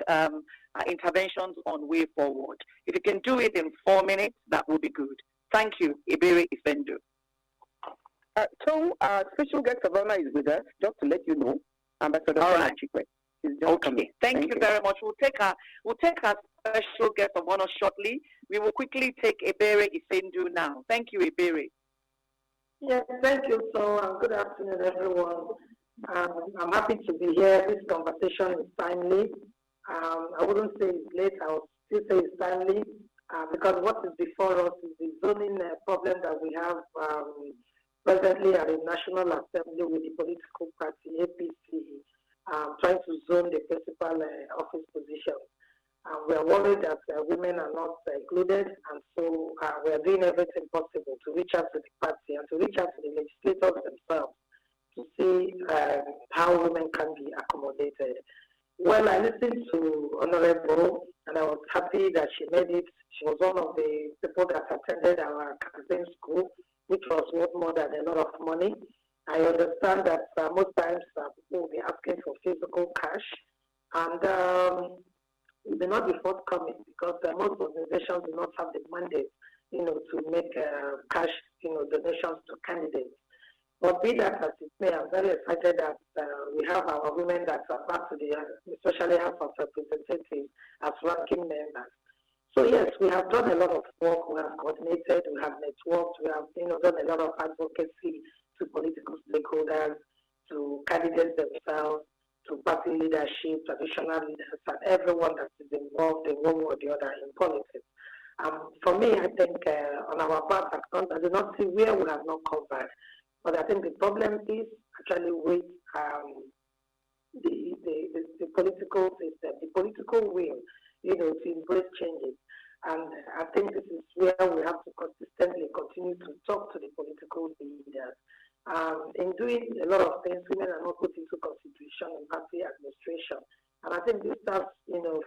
[SPEAKER 1] interventions on way forward. If you can do it in 4 minutes, that would be good. Thank you, Ebere Ifendu.
[SPEAKER 4] So, special guest of honor is with us, just to let you know. Ambassador Chikwe.
[SPEAKER 1] Okay, thank you very much. We'll take our special guest of honor shortly. We will quickly take Ebere Ifendu now. Thank you, Ebere.
[SPEAKER 6] Yes, thank you. So, good afternoon, everyone. I'm happy to be here. This conversation is timely. I wouldn't say it's late. I would still say it's timely because what is before us is the zoning problem that we have presently at the National Assembly with the political party APC trying to zone the principal office position. We are worried that women are not included, and so we are doing everything possible to reach out to the party and to reach out to the legislators themselves to see how women can be accommodated. Well, I listened to Honorable, and I was happy that she made it. She was one of the people that attended our campaign school, which was worth more than a lot of money. I understand that most times people will be asking for physical cash, and it may not be forthcoming because most organizations do not have the mandate, to make cash, donations to candidates. But be that as it may, I'm very excited that we have our women that are back to the, especially House of Representatives, as ranking members. So yes, we have done a lot of work. We have coordinated, we have networked, we have done a lot of advocacy to political stakeholders, to candidates themselves, to party leadership, traditional leaders, and everyone that is involved in one way or the other in politics. For me, I think on our part, I do not see where we have not covered. But I think the problem is actually with the political system, the political will, to embrace changes. And I think this is where we have to consistently continue to talk to the political leaders. In doing a lot of things, women are not put into consideration in party administration. And I think this starts,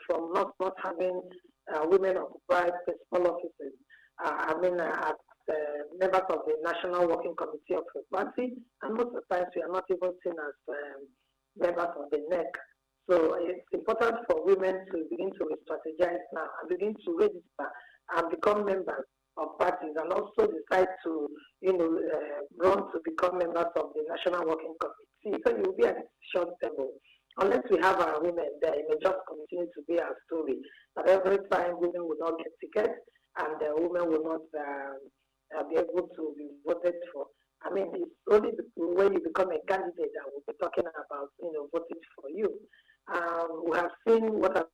[SPEAKER 6] from not having women occupy principal offices. As members of the National Working Committee of the party, and most of the times we are not even seen as members of the NEC. So it's important for women to begin to re-strategize now and begin to register and become members of parties, and also decide to, run to become members of the National Working Committee. So you will be at the decision table. Unless we have our women there, it may just continue to be our story. But every time women will not get tickets, and women will not be able to be voted for. It's only when you become a candidate that we'll be talking about, voting for you. We have seen what has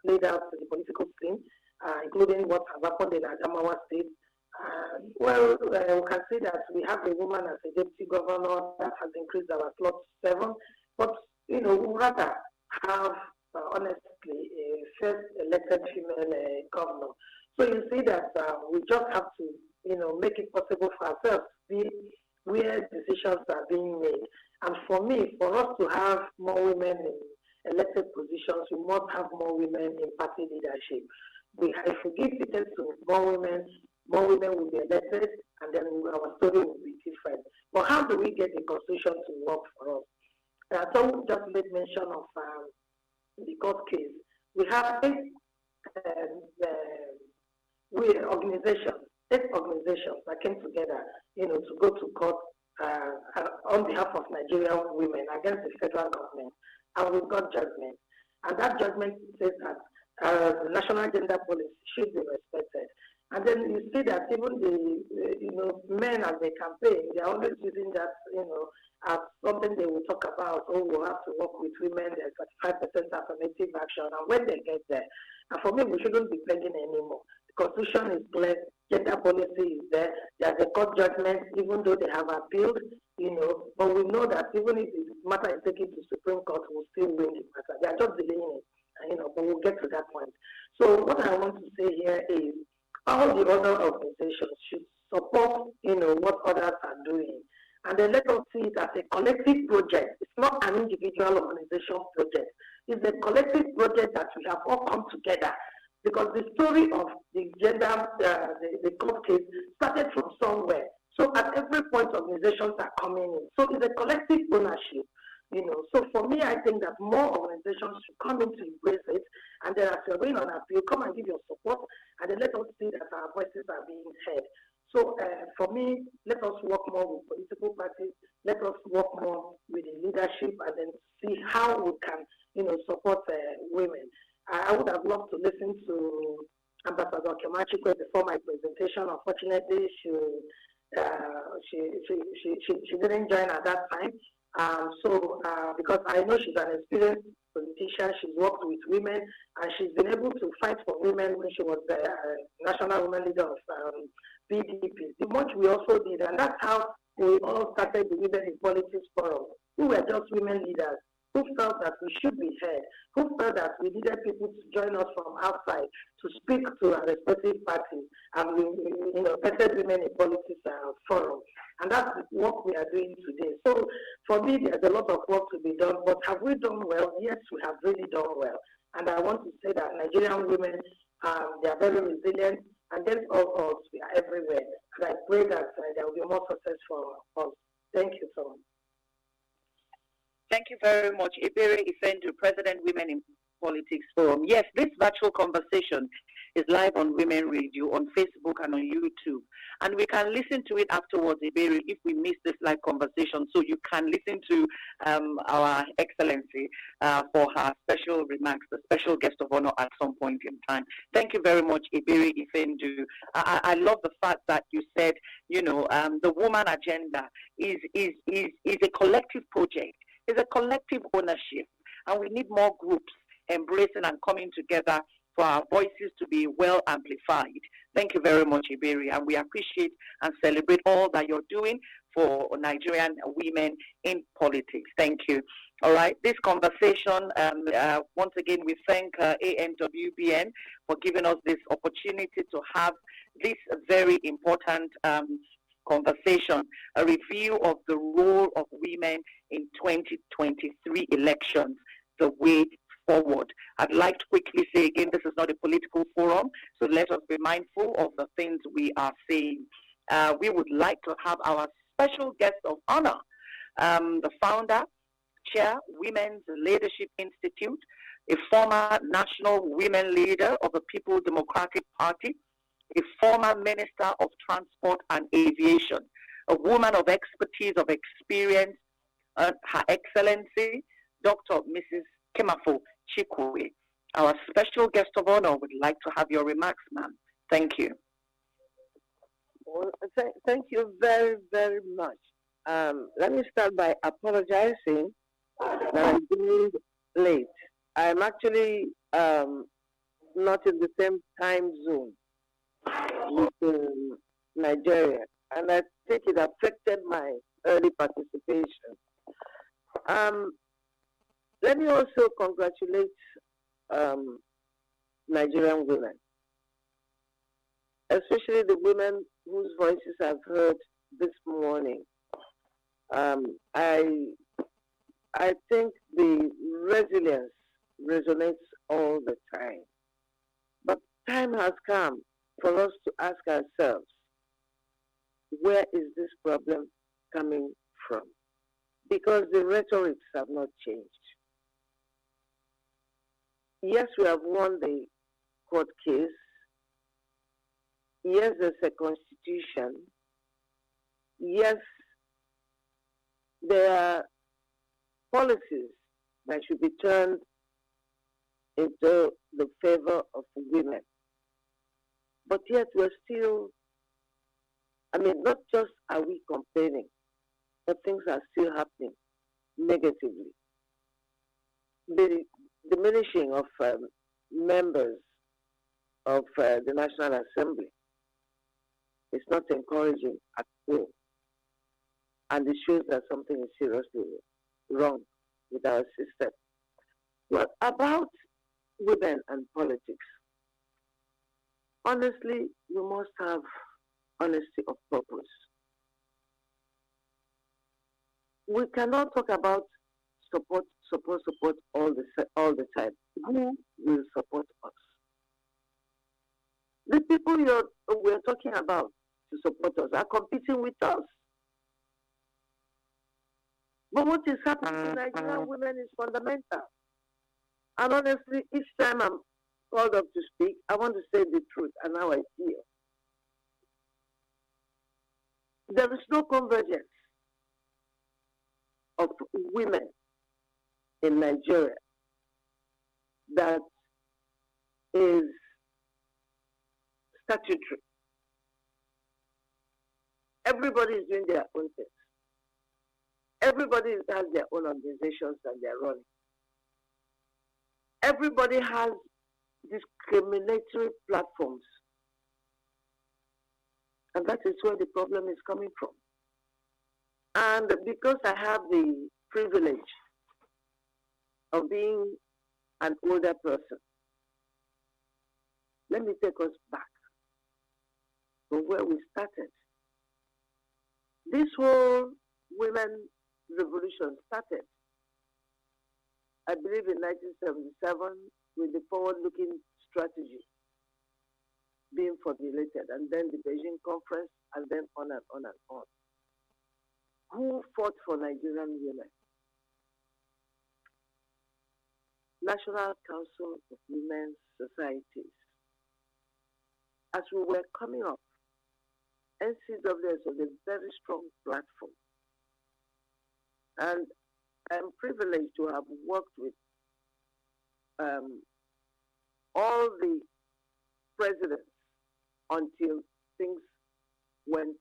[SPEAKER 6] played out in the political scene, including what has happened in Adamawa State. We can see that we have a woman as a deputy governor that has increased our slot to 7. But, we rather have, honestly, a first elected female governor. So you see that we just have to, make it possible for ourselves to see where decisions are being made. And for me, for us to have more women in elected positions, we must have more women in party leadership. If we give tickets to more women will be elected, and then our story will be different. But how do we get the constitution to work for us? So just made mention of the court case. We have 8 organizations that came together, to go to court on behalf of Nigerian women against the federal government, and we got judgment. And that judgment says that the national gender policy should be respected. And then you see that even the men as they campaign, they are always using that, as something they will talk about. Oh, we'll have to work with women. There's 35% affirmative action. And when they get there, and for me, we shouldn't be begging anymore. The Constitution is clear. Gender policy is there. There's a court judgment, even though they have appealed, But we know that even if the matter is taken to Supreme Court, we'll still win the matter. They are just delaying it, but we'll get to that point. So what I want to say here is all the other organizations should support, what others are doing. And then let us see it as a collective project. It's not an individual organization project. It's a collective project that we have all come together. Because the story of the gender, the court case started from somewhere. So at every point, organizations are coming in. So it's a collective ownership. So for me, I think that more organizations should come in to embrace it. And then as you're going on appeal, come and give your support. And then let us see that our voices are being heard. So for me, let us work more with political parties. Let us work more with the leadership, and then see how we can, support women. I would have loved to listen to Ambassador Kemachikwe before my presentation. Unfortunately, she didn't join at that time. Because I know she's an experienced politician, she's worked with women, and she's been able to fight for women when she was the national women leader of PDP. The much we also did, and that's how we all started the Women in Politics Forum. We were just women leaders who felt that we should be heard, who felt that we needed people to join us from outside to speak to our respective parties, and we started Women in Politics Forum. And that's what we are doing today. So for me, there's a lot of work to be done, but have we done well? Yes, we have really done well. And I want to say that Nigerian women, they are very resilient, and then all of us, we are everywhere. And I pray that there will be more success for us. Thank you so much.
[SPEAKER 1] Thank you very much, Iberi Ifendu, President, Women in Politics Forum. Yes, this virtual conversation is live on Women Radio, on Facebook and on YouTube. And we can listen to it afterwards, Iberi, if we miss this live conversation. So you can listen to our Excellency for her special remarks, the special guest of honor at some point in time. Thank you very much, Iberi Ifendu. I love the fact that you said, the woman agenda is a collective project. It's a collective ownership, and we need more groups embracing and coming together for our voices to be well amplified. Thank you very much, Iberi, and we appreciate and celebrate all that you're doing for Nigerian women in politics. Thank you. All right, this conversation, once again, we thank ANWBN for giving us this opportunity to have this very important conversation, a review of the role of women in 2023 elections, the way forward. I'd like to quickly say again, this is not a political forum, so let us be mindful of the things we are saying. We would like to have our special guest of honor, the founder, chair, Women's Leadership Institute, a former national women leader of the People's Democratic Party, a former Minister of Transport and Aviation, a woman of expertise, of experience, Her Excellency, Dr. Mrs. Kemafo Chikwe. Our special guest of honor would like to have your remarks, ma'am. Thank you.
[SPEAKER 3] Well, thank you very, very much. Let me start by apologizing that I'm being late. I'm actually not in the same time zone with Nigeria, and I think it affected my early participation. Let me also congratulate Nigerian women, especially the women whose voices I've heard this morning. I think the resilience resonates all the time. But time has come for us to ask ourselves, where is this problem coming from? Because the rhetorics have not changed. Yes, we have won the court case. Yes, there's a constitution. Yes, there are policies that should be turned into the favor of women. But yet we're still, not just are we complaining, but things are still happening negatively. The diminishing of members of the National Assembly is not encouraging at all. And it shows that something is seriously wrong with our system. Well, about women and politics, honestly, we must have
[SPEAKER 2] honesty of purpose. We cannot talk about support all the time. Who will support us? The people we're talking about to support us are competing with us. But what is happening to Nigerian women is fundamental. And honestly, each time I'm called up to speak, I want to say the truth and how I feel. There is no convergence of women in Nigeria that is statutory. Everybody is doing their own things. Everybody has their own organizations that they're running. Everybody has discriminatory platforms. And that is where the problem is coming from. And because I have the privilege of being an older person, let me take us back from where we started. This whole women revolution started, I believe, in 1977 with the forward-looking strategy being formulated, and then the Beijing conference, and then on and on and on. Who fought for Nigerian women? National Council of Women's Societies. As we were coming up, NCWS was a very strong platform. And I'm privileged to have worked with all the presidents until things went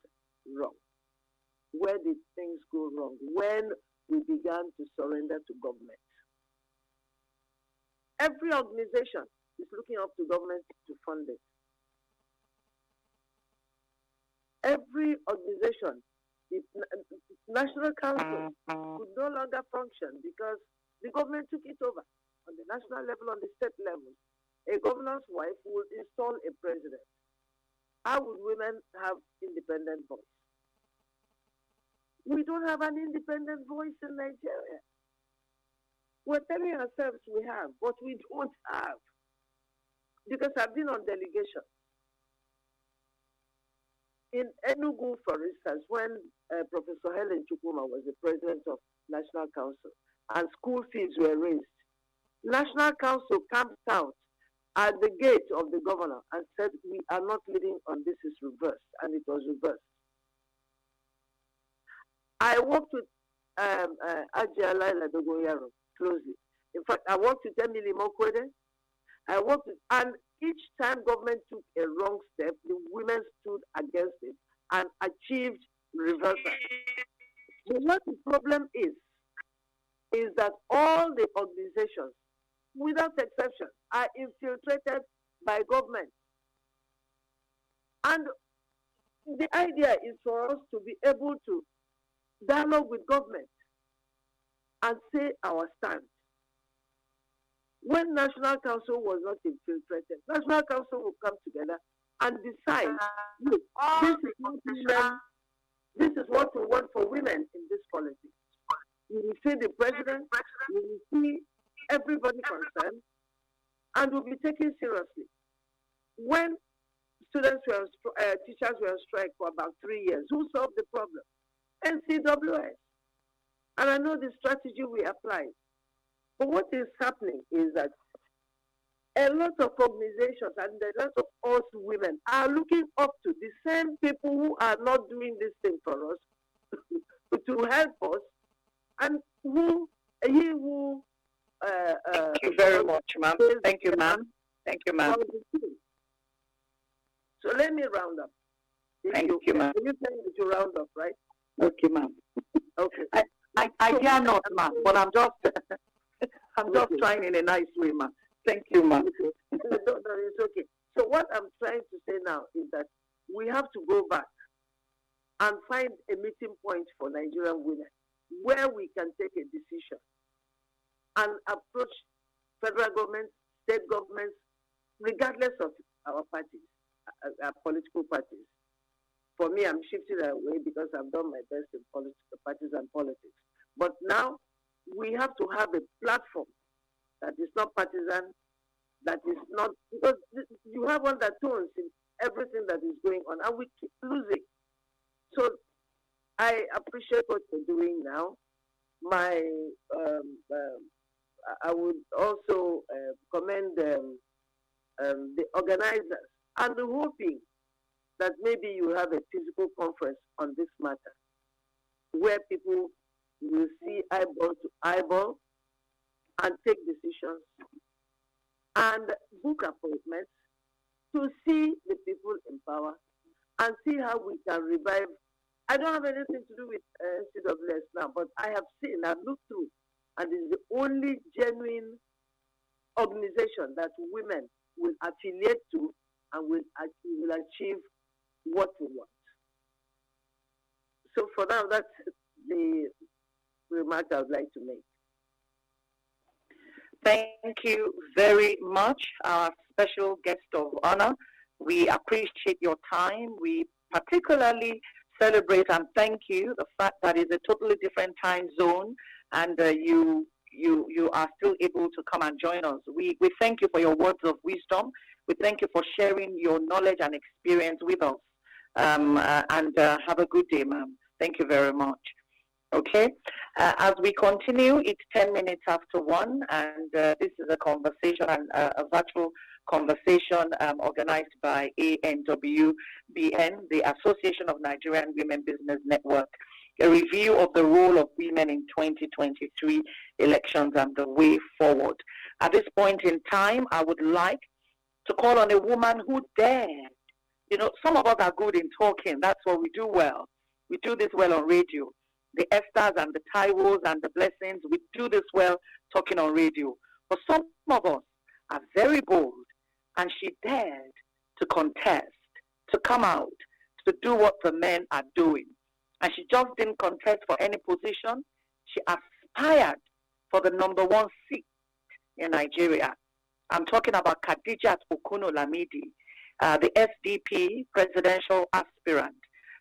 [SPEAKER 2] wrong. Where did things go wrong? When we began to surrender to government. Every organization is looking up to government to fund it. Every organization, the National Council, could no longer function because the government took it over on the national level, on the state level. A governor's wife would install a president. How would women have independent voice? We don't have an independent voice in Nigeria. We're telling ourselves we have, but we don't have. Because I've been on delegation. In Enugu, for instance, when Professor Helen Chukwuma was the president of National Council and school fees were raised, National Council camped out at the gate of the governor and said, we are not leading on this, is reversed, and it was reversed. I worked with Ajay Laila Dogoyaro closely. In fact, I worked with Emily Mokwede. I worked with, and each time government took a wrong step, the women stood against it and achieved reversal. But what the problem is that all the organizations, without exception, are infiltrated by government. And the idea is for us to be able to dialogue with government and say our stand. When National Council was not infiltrated, National Council will come together and decide, look, this is what we want for women in this policy. We will see the president, we will see everybody concerned, and will be taken seriously. When teachers were on strike for about 3 years, who solved the problem? NCWS. And I know the strategy we applied. But what is happening is that a lot of organizations and a lot of us women are looking up to the same people who are not doing this thing for us to help us, and thank you very much, ma'am. Thank you, ma'am. Thank you, ma'am. So let me round up. Thank you, ma'am. You tell me to round up, right? Okay, ma'am. Okay. I dare not, ma'am, but I'm just trying in a nice way, ma'am. Thank you, ma'am. No, it's okay. So what I'm trying to say now is that we have to go back and find a meeting point for Nigerian women where we can take a decision and approach federal governments, state governments, regardless of our parties, our political parties,
[SPEAKER 3] for me, I'm shifting away because I've done my best in partisan politics. But now we have to have a platform that is not partisan, that is not, because you have undertones in everything that is going on, and we keep losing. So I appreciate what you're doing now. My, I would also commend the organizers, and hoping that maybe you have a physical conference on this matter, where people will see eyeball to eyeball and take decisions and book appointments to see the people in power and see how we can revive. I don't have anything to do with NCWS now, but I have seen, I've looked through, and it's the only genuine organization that women will affiliate to and will achieve what we want. So for now, that's the remark I would like to make.
[SPEAKER 1] Thank you very much, our special guest of honor. We appreciate your time. We particularly celebrate and thank you the fact that it's a totally different time zone, and you are still able to come and join us. We thank you for your words of wisdom. We thank you for sharing your knowledge and experience with us. And have a good day, ma'am. Thank you very much. Okay, as we continue, it's 10 minutes after 1, and this is a conversation, a virtual conversation organized by ANWBN, the Association of Nigerian Women Business Network, a review of the role of women in 2023 elections and the way forward. At this point in time, I would like to call on a woman who dared. You know, some of us are good in talking. That's what we do well. We do this well on radio. The Esthers and the Taiwos and the Blessings, we do this well talking on radio. But some of us are very bold, and she dared to contest, to come out, to do what the men are doing. And she just didn't contest for any position. She aspired for the #1 seat in Nigeria. I'm talking about Khadijat Okuno-Lamidi, the SDP presidential aspirant.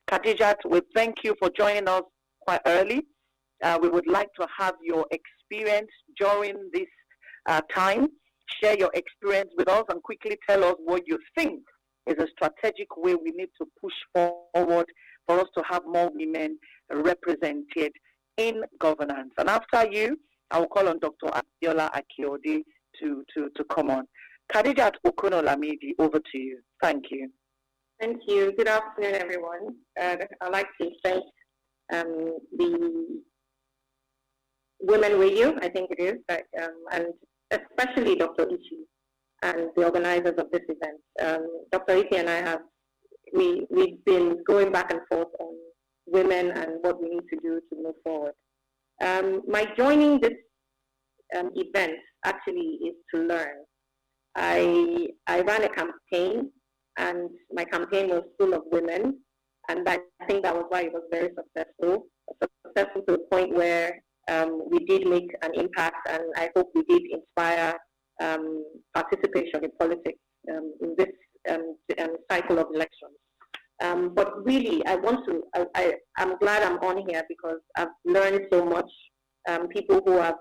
[SPEAKER 1] Khadijat, we thank you for joining us quite early. We would like to have your experience during this time. Share your experience with us and quickly tell us what you think is a strategic way we need to push forward for us to have more women represented in governance. And after you, I will call on Dr. Abiola Akiode to come on. Khadijat Okuno-Lamidi, over to you. Thank you.
[SPEAKER 7] Thank you. Good afternoon, everyone. I'd like to thank the Women Radio, I think it is, and especially Dr. Ichi and the organizers of this event. Dr. Ichi and I we've been going back and forth on women and what we need to do to move forward. My joining this event actually is to learn. I ran a campaign, and my campaign was full of women, and I think that was why it was very successful to the point where we did make an impact, and I hope we did inspire participation in politics in this cycle of elections. But really, I'm glad I'm on here because I've learned so much. People who are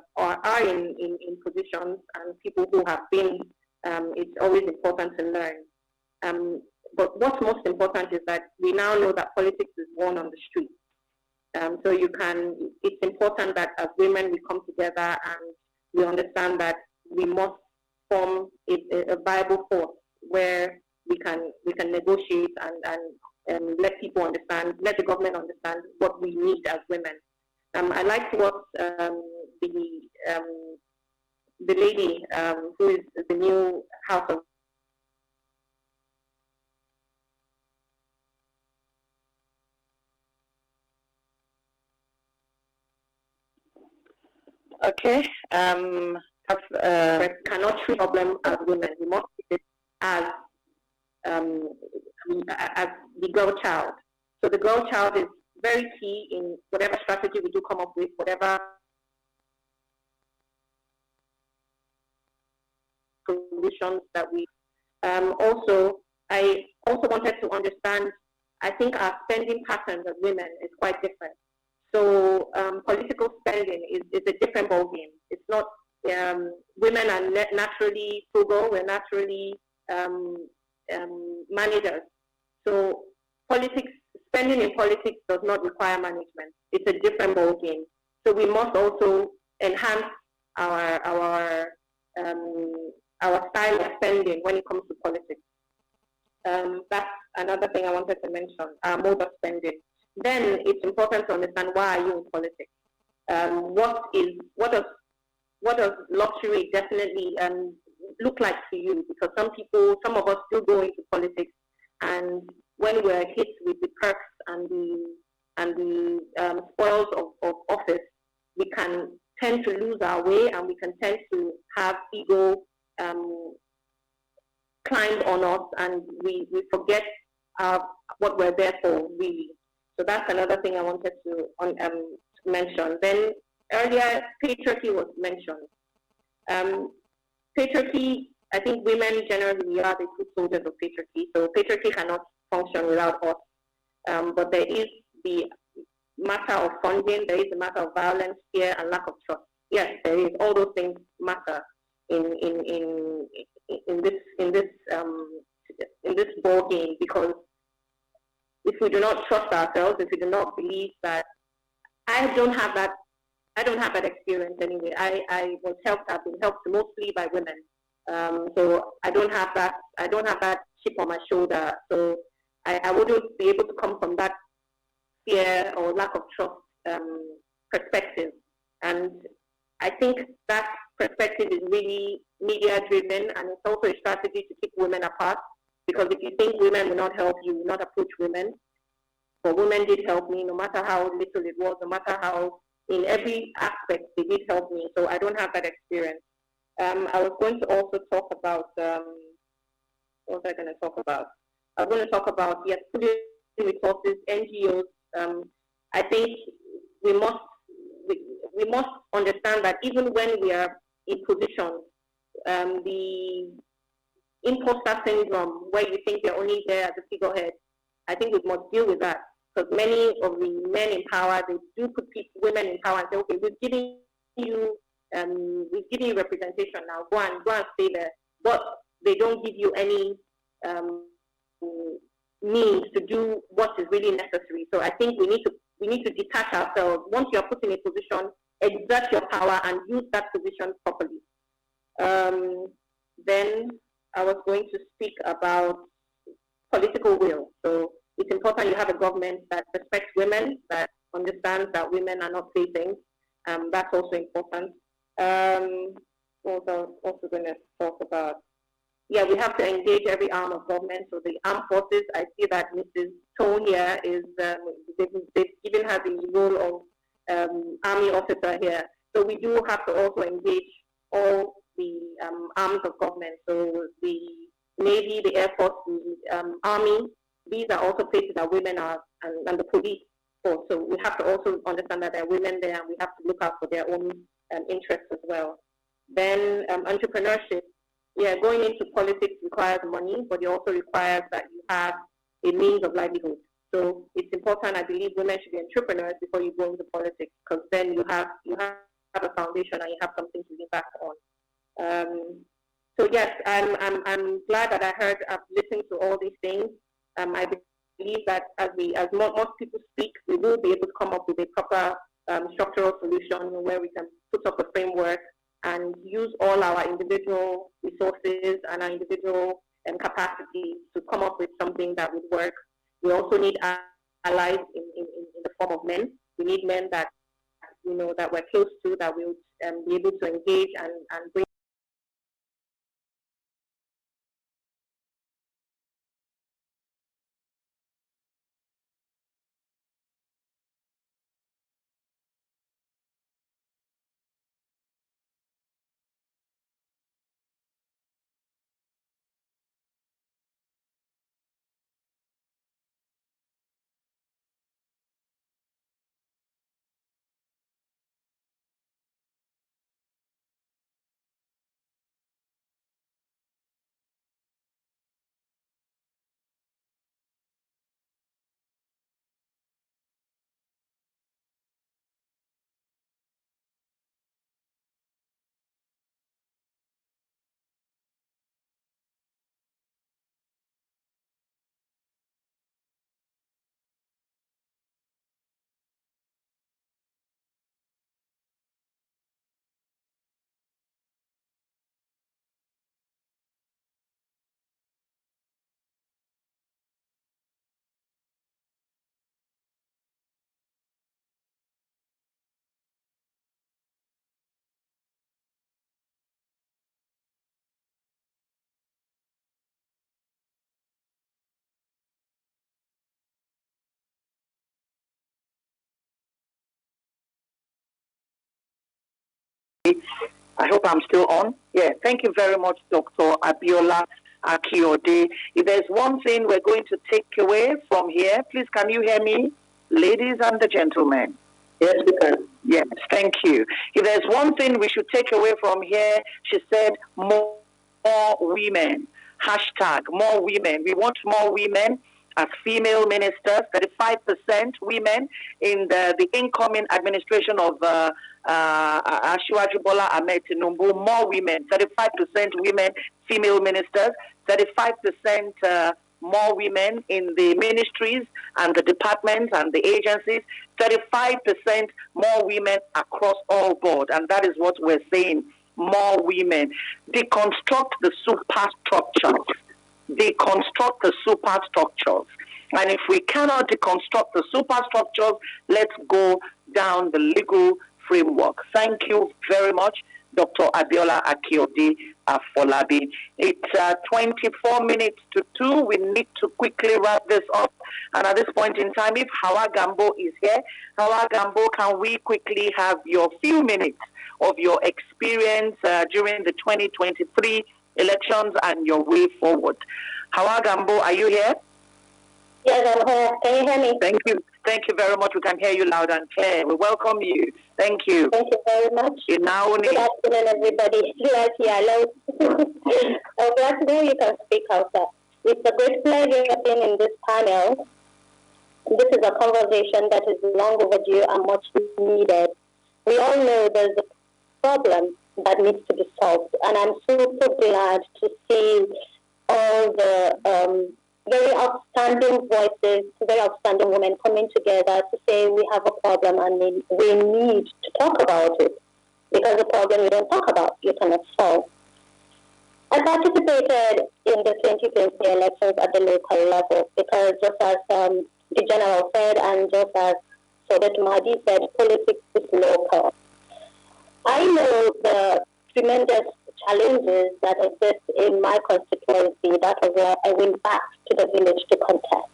[SPEAKER 7] in positions and people who have been, it's always important to learn. But what's most important is that we now know that politics is won on the street. So it's important that as women we come together and we understand that we must form a viable force where we can negotiate and let people understand, let the government understand what we need as women. I like what the lady who is the new House of
[SPEAKER 1] Okay.
[SPEAKER 7] Cannot treat problem as women. We must treat it as the girl child. So the girl child is very key in whatever strategy we do come up with, whatever solutions that we. I also wanted to understand I think our spending patterns as women is quite different. So political spending is a different ballgame. It's not, women are naturally frugal, we're naturally managers. So spending in politics does not require management. It's a different ballgame. So we must also enhance our style of spending when it comes to politics. That's another thing I wanted to mention, mode of spending. Then it's important to understand why are you in politics. What does luxury definitely look like to you? Because some of us still go into politics, and when we're hit with the perks and the spoils of office, we can tend to lose our way, and we can tend to have ego climb on us, and we forget what we're there for, really. So that's another thing I wanted to mention. Then earlier, patriarchy was mentioned. Patriarchy, I think women generally, we are the foot soldiers of patriarchy, so patriarchy cannot function without us. But there is the matter of funding, there is the matter of violence, fear, and lack of trust. Yes, there is. All those things matter in this ball game, because if we do not trust ourselves, if we do not believe that, I don't have that experience anyway. I've been helped mostly by women. So I don't have that chip on my shoulder. So I wouldn't be able to come from that fear or lack of trust perspective. And I think that perspective is really media driven, and it's also a strategy to keep women apart. Because if you think women will not help you, will not approach women. But women did help me, no matter how little it was, no matter how, in every aspect, they did help me. So I don't have that experience. I was going to also talk about, what was I going to talk about? I was going to talk about, yes, putting resources, NGOs. I think we must understand that even when we are in positions, the imposter syndrome, where you think you're only there as a figurehead, I think we must deal with that. Because many of the men in power, they do put women in power and say, okay, we're giving you representation now, go and stay there. But they don't give you any means to do what is really necessary. So I think we need to detach ourselves. Once you are put in a position, exert your power and use that position properly. Then I was going to speak about political will. So it's important you have a government that respects women, that understands that women are not playthings. That's also important. What was I also going to talk about? Yeah, we have to engage every arm of government. So the armed forces, I see that Mrs. Tone here is, they've given her the role of army officer here. So we do have to also engage all the arms of government. So the Navy, the Air Force, the Army, these are also places that women are, and the police force. So we have to also understand that there are women there, and we have to look out for their own interests as well. Then entrepreneurship. Yeah, going into politics requires money, but it also requires that you have a means of livelihood. So it's important, I believe, women should be entrepreneurs before you go into politics, because then you have a foundation and you have something to lean back on. So yes, I'm glad that I've listened to all these things. I believe that as most people speak, we will be able to come up with a proper structural solution where we can put up a framework and use all our individual resources and our individual capacity to come up with something that would work. We also need allies in the form of men. We need men that that we're close to, that will be able to engage and bring
[SPEAKER 1] I hope I'm still on. Yeah, thank you very much, Dr. Abiola Akiode. If there's one thing we're going to take away from here, please can you hear me, ladies and the gentlemen?
[SPEAKER 2] Yes, we can.
[SPEAKER 1] Yes, thank you. If there's one thing we should take away from here, she said more women. Hashtag more women. We want more women as female ministers, 35% women in the incoming administration of Asiwaju Bola Ahmed Tinubu, more women, 35% women, female ministers, 35% more women in the ministries and the departments and the agencies, 35% more women across all board. And that is what we're saying, more women. Deconstruct the superstructures. Deconstruct the superstructures. And if we cannot deconstruct the superstructures, let's go down the legal framework. Thank you very much, Dr. Abiola Akiode Afolabi. It's 24 minutes to 2. We need to quickly wrap this up. And at this point in time, if Hawa Gambo is here, Hawa Gambo, can we quickly have your few minutes of your experience during the 2023 elections and your way forward? Hawa Gambo, are you here?
[SPEAKER 8] Yes, I'm here. Can you hear me?
[SPEAKER 1] Thank you. Thank you very much. We can hear you loud and clear. We welcome you. Thank you.
[SPEAKER 8] Thank you very much. Good afternoon, everybody. Hello. I'm glad to know you can speak out there. It's a great pleasure being in this panel. This is a conversation that is long overdue and much needed. We all know there's a problem that needs to be solved, and I'm super glad to see all the very outstanding voices, very outstanding women coming together to say we have a problem and we need to talk about it. Because the problem you don't talk about, you cannot solve. I participated in the 2020 elections at the local level because just as the general said and just as Sodet Mahdi said, politics is local. I know the tremendous challenges that exist in my constituency. That was where I went back to the village to contest.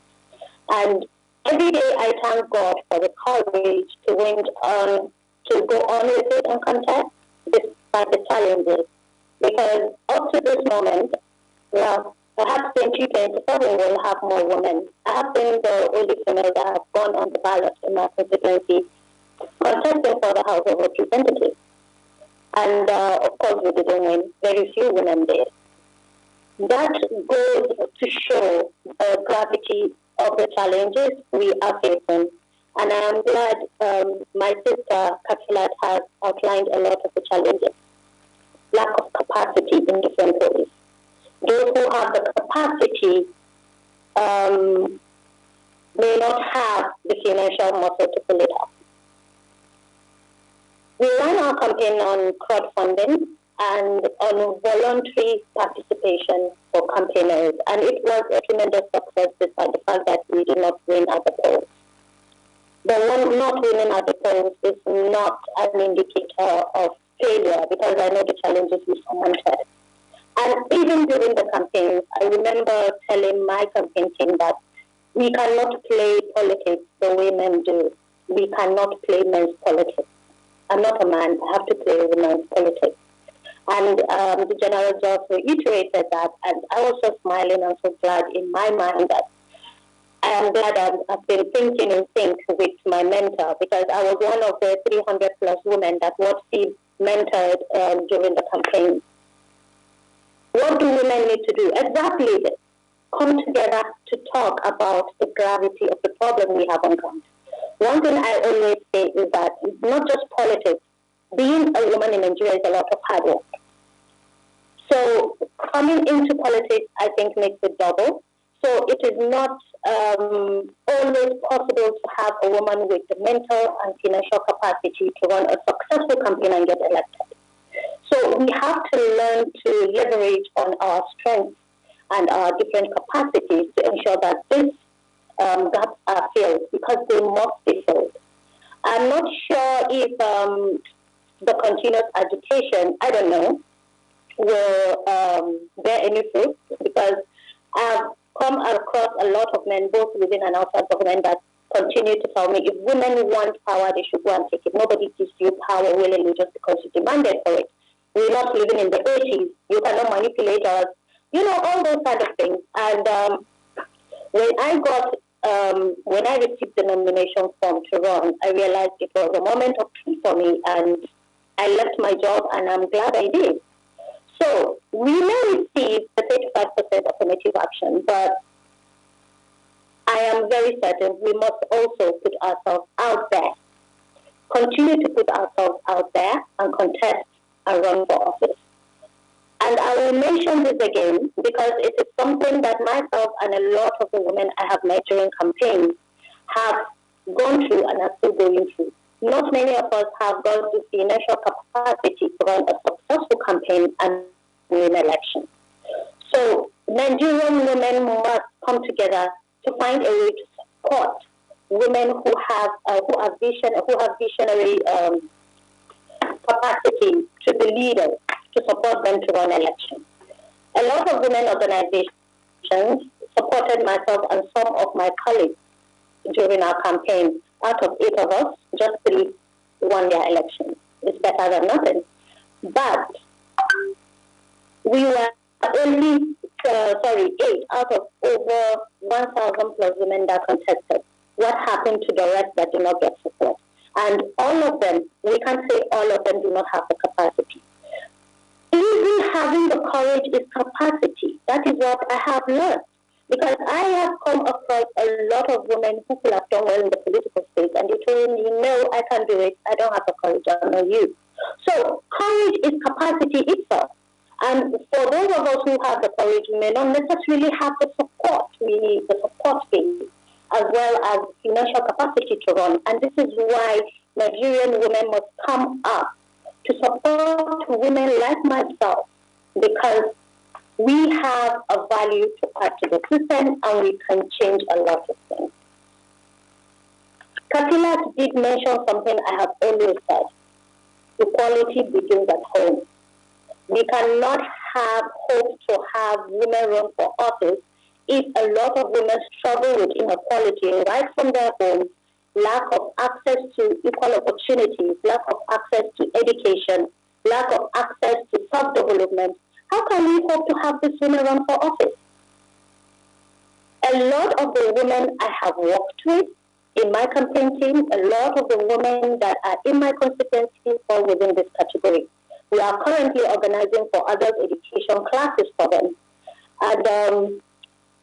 [SPEAKER 8] And every day I thank God for the courage to go on with it and contest despite the challenges. Because up to this moment, well, perhaps in 2027 we'll have more women. I have been the only female that have gone on the ballot in my constituency contesting for the House of Representatives. And of course, we didn't win. Very few women did. That goes to show the gravity of the challenges we are facing. And I am glad my sister Kakilat has outlined a lot of the challenges. Lack of capacity in different ways. Those who have the capacity may not have the financial muscle to pull it off. We ran our campaign on crowdfunding and on voluntary participation for campaigners, and it was a tremendous success despite the fact that we did not win at the polls. The one not winning at the polls is not an indicator of failure because I know the challenges we surmounted. And even during the campaign, I remember telling my campaign team that we cannot play politics the way men do. We cannot play men's politics. I'm not a man. I have to play women's politics. And the general just reiterated that. And I was so smiling and so glad in my mind that I am glad I've been thinking in sync with my mentor because I was one of the 300 plus women that Watsi mentored during the campaign. What do women need to do? Exactly this. Come together to talk about the gravity of the problem we have on ground. One thing I always say is that it's not just politics. Being a woman in Nigeria is a lot of hard work. So coming into politics, I think, makes it double. So it is not always possible to have a woman with the mental and financial capacity to run a successful campaign and get elected. So we have to learn to leverage on our strengths and our different capacities to ensure that this gaps are filled because they must be filled. I'm not sure if the continuous agitation, I don't know, will bear any fruit because I've come across a lot of men, both within and outside government, that continue to tell me if women want power, they should go and take it. Nobody gives you power willingly just because you demanded for it. We're not living in the 80s. You cannot manipulate us. All those kind of things. And when I received the nomination form to run, I realized it was a moment of truth for me, and I left my job, and I'm glad I did. So we may receive the 35% affirmative action, but I am very certain we must also put ourselves out there, continue to put ourselves out there and contest and run for office. And I will mention this again because it is something that myself and a lot of the women I have met during campaigns have gone through and are still going through. Not many of us have got the financial capacity to run a successful campaign and win election. So Nigerian women must come together to find a way to support women who have visionary capacity to be leaders, to support them to run elections. A lot of women organizations supported myself and some of my colleagues during our campaign. Out of 8 of us, just 3 won their elections. It's better than nothing. But we were only 8 out of over 1,000 plus women that contested. What happened to the rest that did not get support? And all of them, we can't say all of them do not have the capacity. Even having the courage is capacity. That is what I have learned. Because I have come across a lot of women who could have done well in the political space, and they told me, no, I can't do it. I don't have the courage. I know you. So courage is capacity itself. And for those of us who have the courage, we may not necessarily have the support. We need the support base as well as financial capacity to run. And this is why Nigerian women must come up to support women like myself, because we have a value to add to the system and we can change a lot of things. Kapila did mention something I have always said. Equality begins at home. We cannot have hope to have women run for office if a lot of women struggle with inequality right from their homes, lack of access to equal opportunities, lack of access to education, lack of access to self-development. How can we hope to have this women run for office? A lot of the women I have worked with in my campaign team, a lot of the women that are in my constituency fall within this category. We are currently organizing for adult education classes for them. And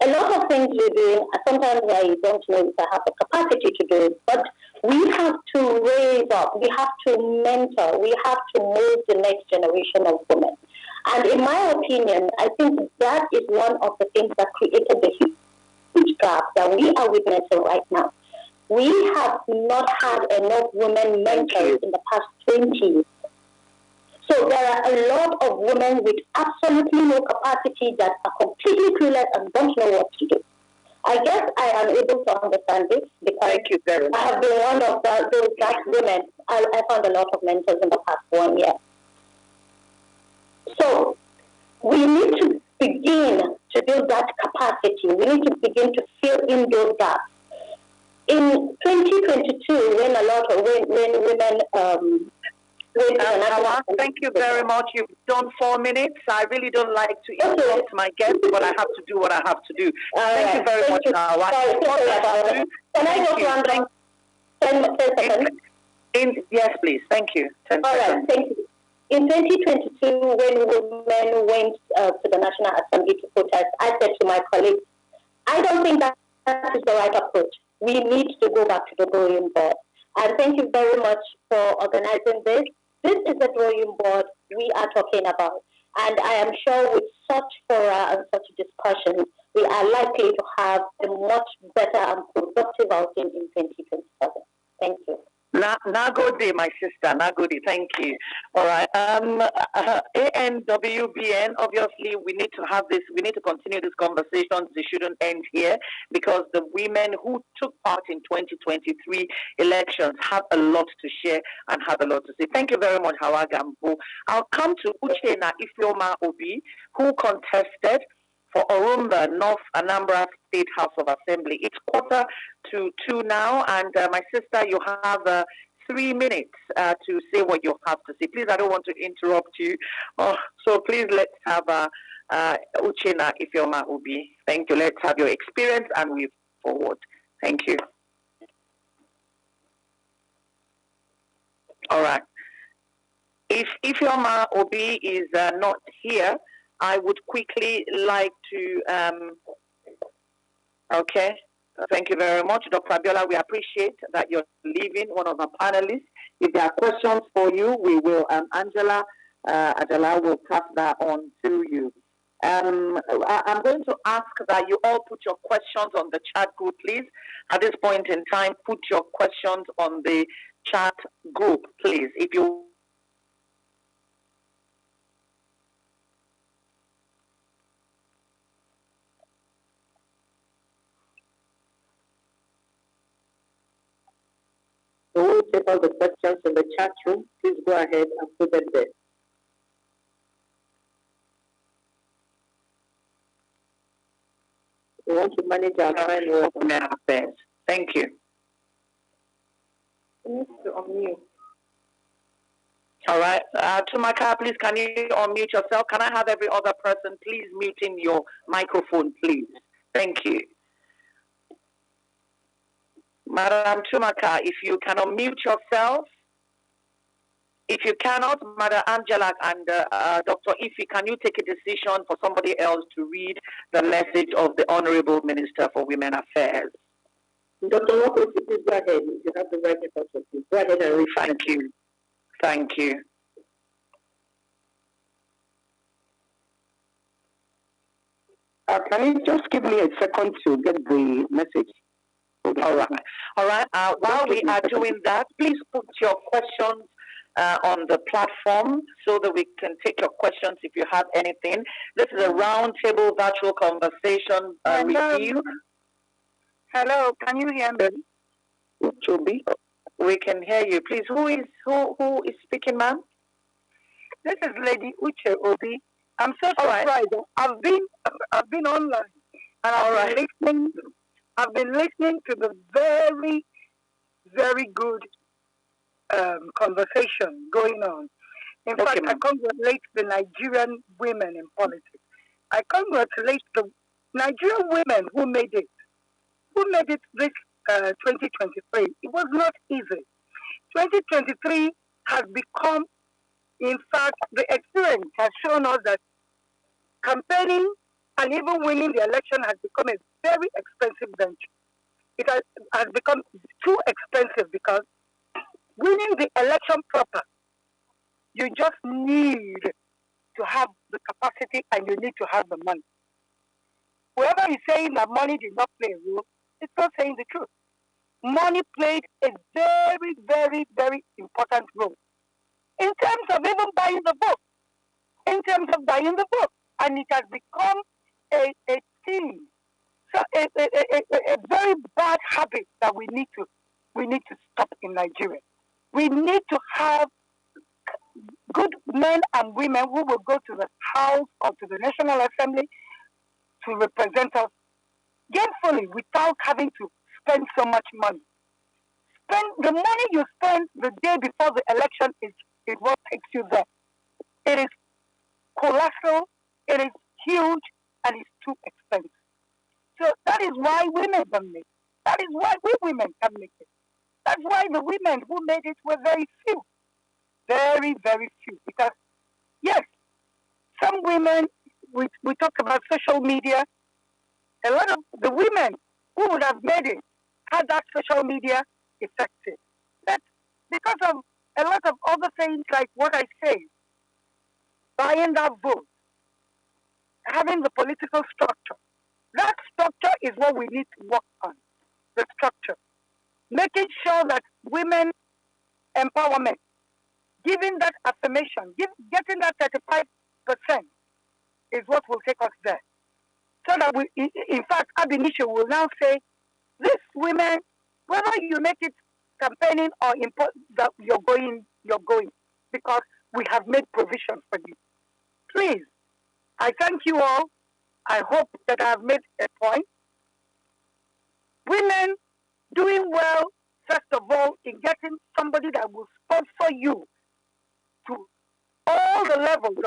[SPEAKER 8] a lot of things we're doing, sometimes I don't know if I have the capacity to do it, but we have to raise up, we have to mentor, we have to move the next generation of women. And in my opinion, I think that is one of the things that created the huge gap that we are witnessing right now. We have not had enough women mentors in the past 20 years. So there are a lot of women with absolutely no capacity that are completely clueless and don't know what to do. I guess I am able to understand this because I have been one of those women. I found a lot of mentors in the past 1 year. So we need to begin to build that capacity. We need to begin to fill in those gaps. In 2022, when women
[SPEAKER 1] thank you very much. You've done 4 minutes. I really don't like to interrupt my guests, but I have to do what I have to do. Thank you very much, Hawa.
[SPEAKER 8] Can I just run down 10 seconds?
[SPEAKER 1] Yes, please. Thank you. 10
[SPEAKER 8] All
[SPEAKER 1] seconds.
[SPEAKER 8] right, thank you. In 2022, when women went to the National Assembly to protest, I said to my colleagues, I don't think that is the right approach. We need to go back to the drawing board. And thank you very much for organizing this. This is the drawing board we are talking about. And I am sure with such fora and such discussions, we are likely to have a much better and productive outing in 2027. Thank you.
[SPEAKER 1] Nagode, my sister. Nagode, thank you. All right. ANWBN, obviously, we need to have this, we need to continue this conversation. They shouldn't end here because the women who took part in 2023 elections have a lot to share and have a lot to say. Thank you very much, Hawa Gambo. I'll come to Uchenna Ifeoma Obi, who contested for Orumba, North Anambra State House of Assembly. It's 1:45 now, and my sister, you have 3 minutes to say what you have to say. Please, I don't want to interrupt you. So please, let's have Uchenna Ifeoma Obi. Thank you. Let's have your experience and move forward. Thank you. All right. If Ifeoma Obi is not here, I would quickly like to, okay. Thank you very much, Dr. Abiola. We appreciate that you're leaving, one of our panelists. If there are questions for you, we will, Angela will pass that on to you. I'm going to ask that you all put your questions on the chat group, please. At this point in time, put your questions on the chat group, please. If you
[SPEAKER 2] So we'll take all the questions in the chat room. Please go ahead and put them there. We want to manage our time well.
[SPEAKER 1] Thank you. All right. Tumaka, please, can you unmute yourself? Can I have every other person, please, muting your microphone, please? Thank you. Madam Tumaka, if you can unmute yourself. If you cannot, Madam Angela and Dr. Ifi, can you take a decision for somebody else to read the message of the Honorable Minister for Women Affairs?
[SPEAKER 2] Dr. Walker, please go ahead. You have the right in front of you. Go ahead and read.
[SPEAKER 1] Thank you. Thank you.
[SPEAKER 4] Can you just give me a second to get the message?
[SPEAKER 1] All right. All right. While we are doing that, please put your questions on the platform so that we can take your questions if you have anything. This is a roundtable virtual conversation review.
[SPEAKER 9] Hello, can you hear me?
[SPEAKER 1] Chobi, we can hear you. Please, who is speaking, ma'am?
[SPEAKER 9] This is Lady Uche Obi. I'm so surprised. Right. I've been online and I've been listening to the very, very good conversation going on. In fact, I congratulate the Nigerian women in politics. I congratulate the Nigerian women who made it this 2023. It was not easy. 2023 has become, in fact, the experience has shown us that campaigning and even winning the election has become a very expensive venture. It has become too expensive because winning the election proper, you just need to have the capacity and you need to have the money. Whoever is saying that money did not play a role, it's not saying the truth. Money played a very, very, very important role in terms of even buying the vote. And it has become a thing, so a very bad habit that we need to stop in Nigeria. We need to have good men and women who will go to the House or to the National Assembly to represent us gainfully without having to spend so much money. The money you spend the day before the election is what takes you there. It is colossal, it is huge, and it's too expensive. So that is why women can make it. That is why we women can make it. That's why the women who made it were very few. Very, very few. Because, yes, some women, we talk about social media, a lot of the women who would have made it had that social media effective. But because of a lot of other things like what I say, buying that vote, having the political structure, that structure is what we need to work on, the structure. Making sure that women empowerment, giving that affirmation, getting that 35% is what will take us there. So that we, in fact, Ab Initio will now say, these women, whether you make it campaigning or that you're going, because we have made provision for you. Please, I thank you all. I hope that I've made a point. Women doing well, first of all, in getting somebody that will sponsor you to all the levels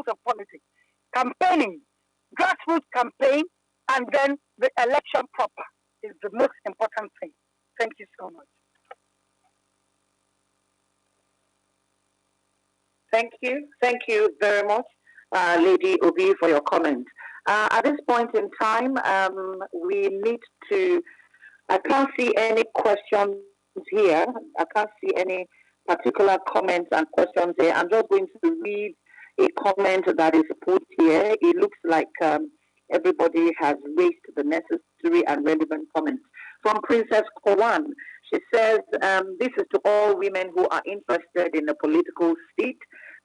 [SPEAKER 9] of politics, campaigning, grassroots campaign, and then the election proper is the most important thing. Thank you so much.
[SPEAKER 1] Thank you very much, Lady Obi, for your comment. At this point in time, we need to. I can't see any questions here. I can't see any particular comments and questions here. I'm just going to read a comment that is put here. It looks like everybody has raised the necessary and relevant comments. From Princess Kowan, she says, this is to all women who are interested in the political seat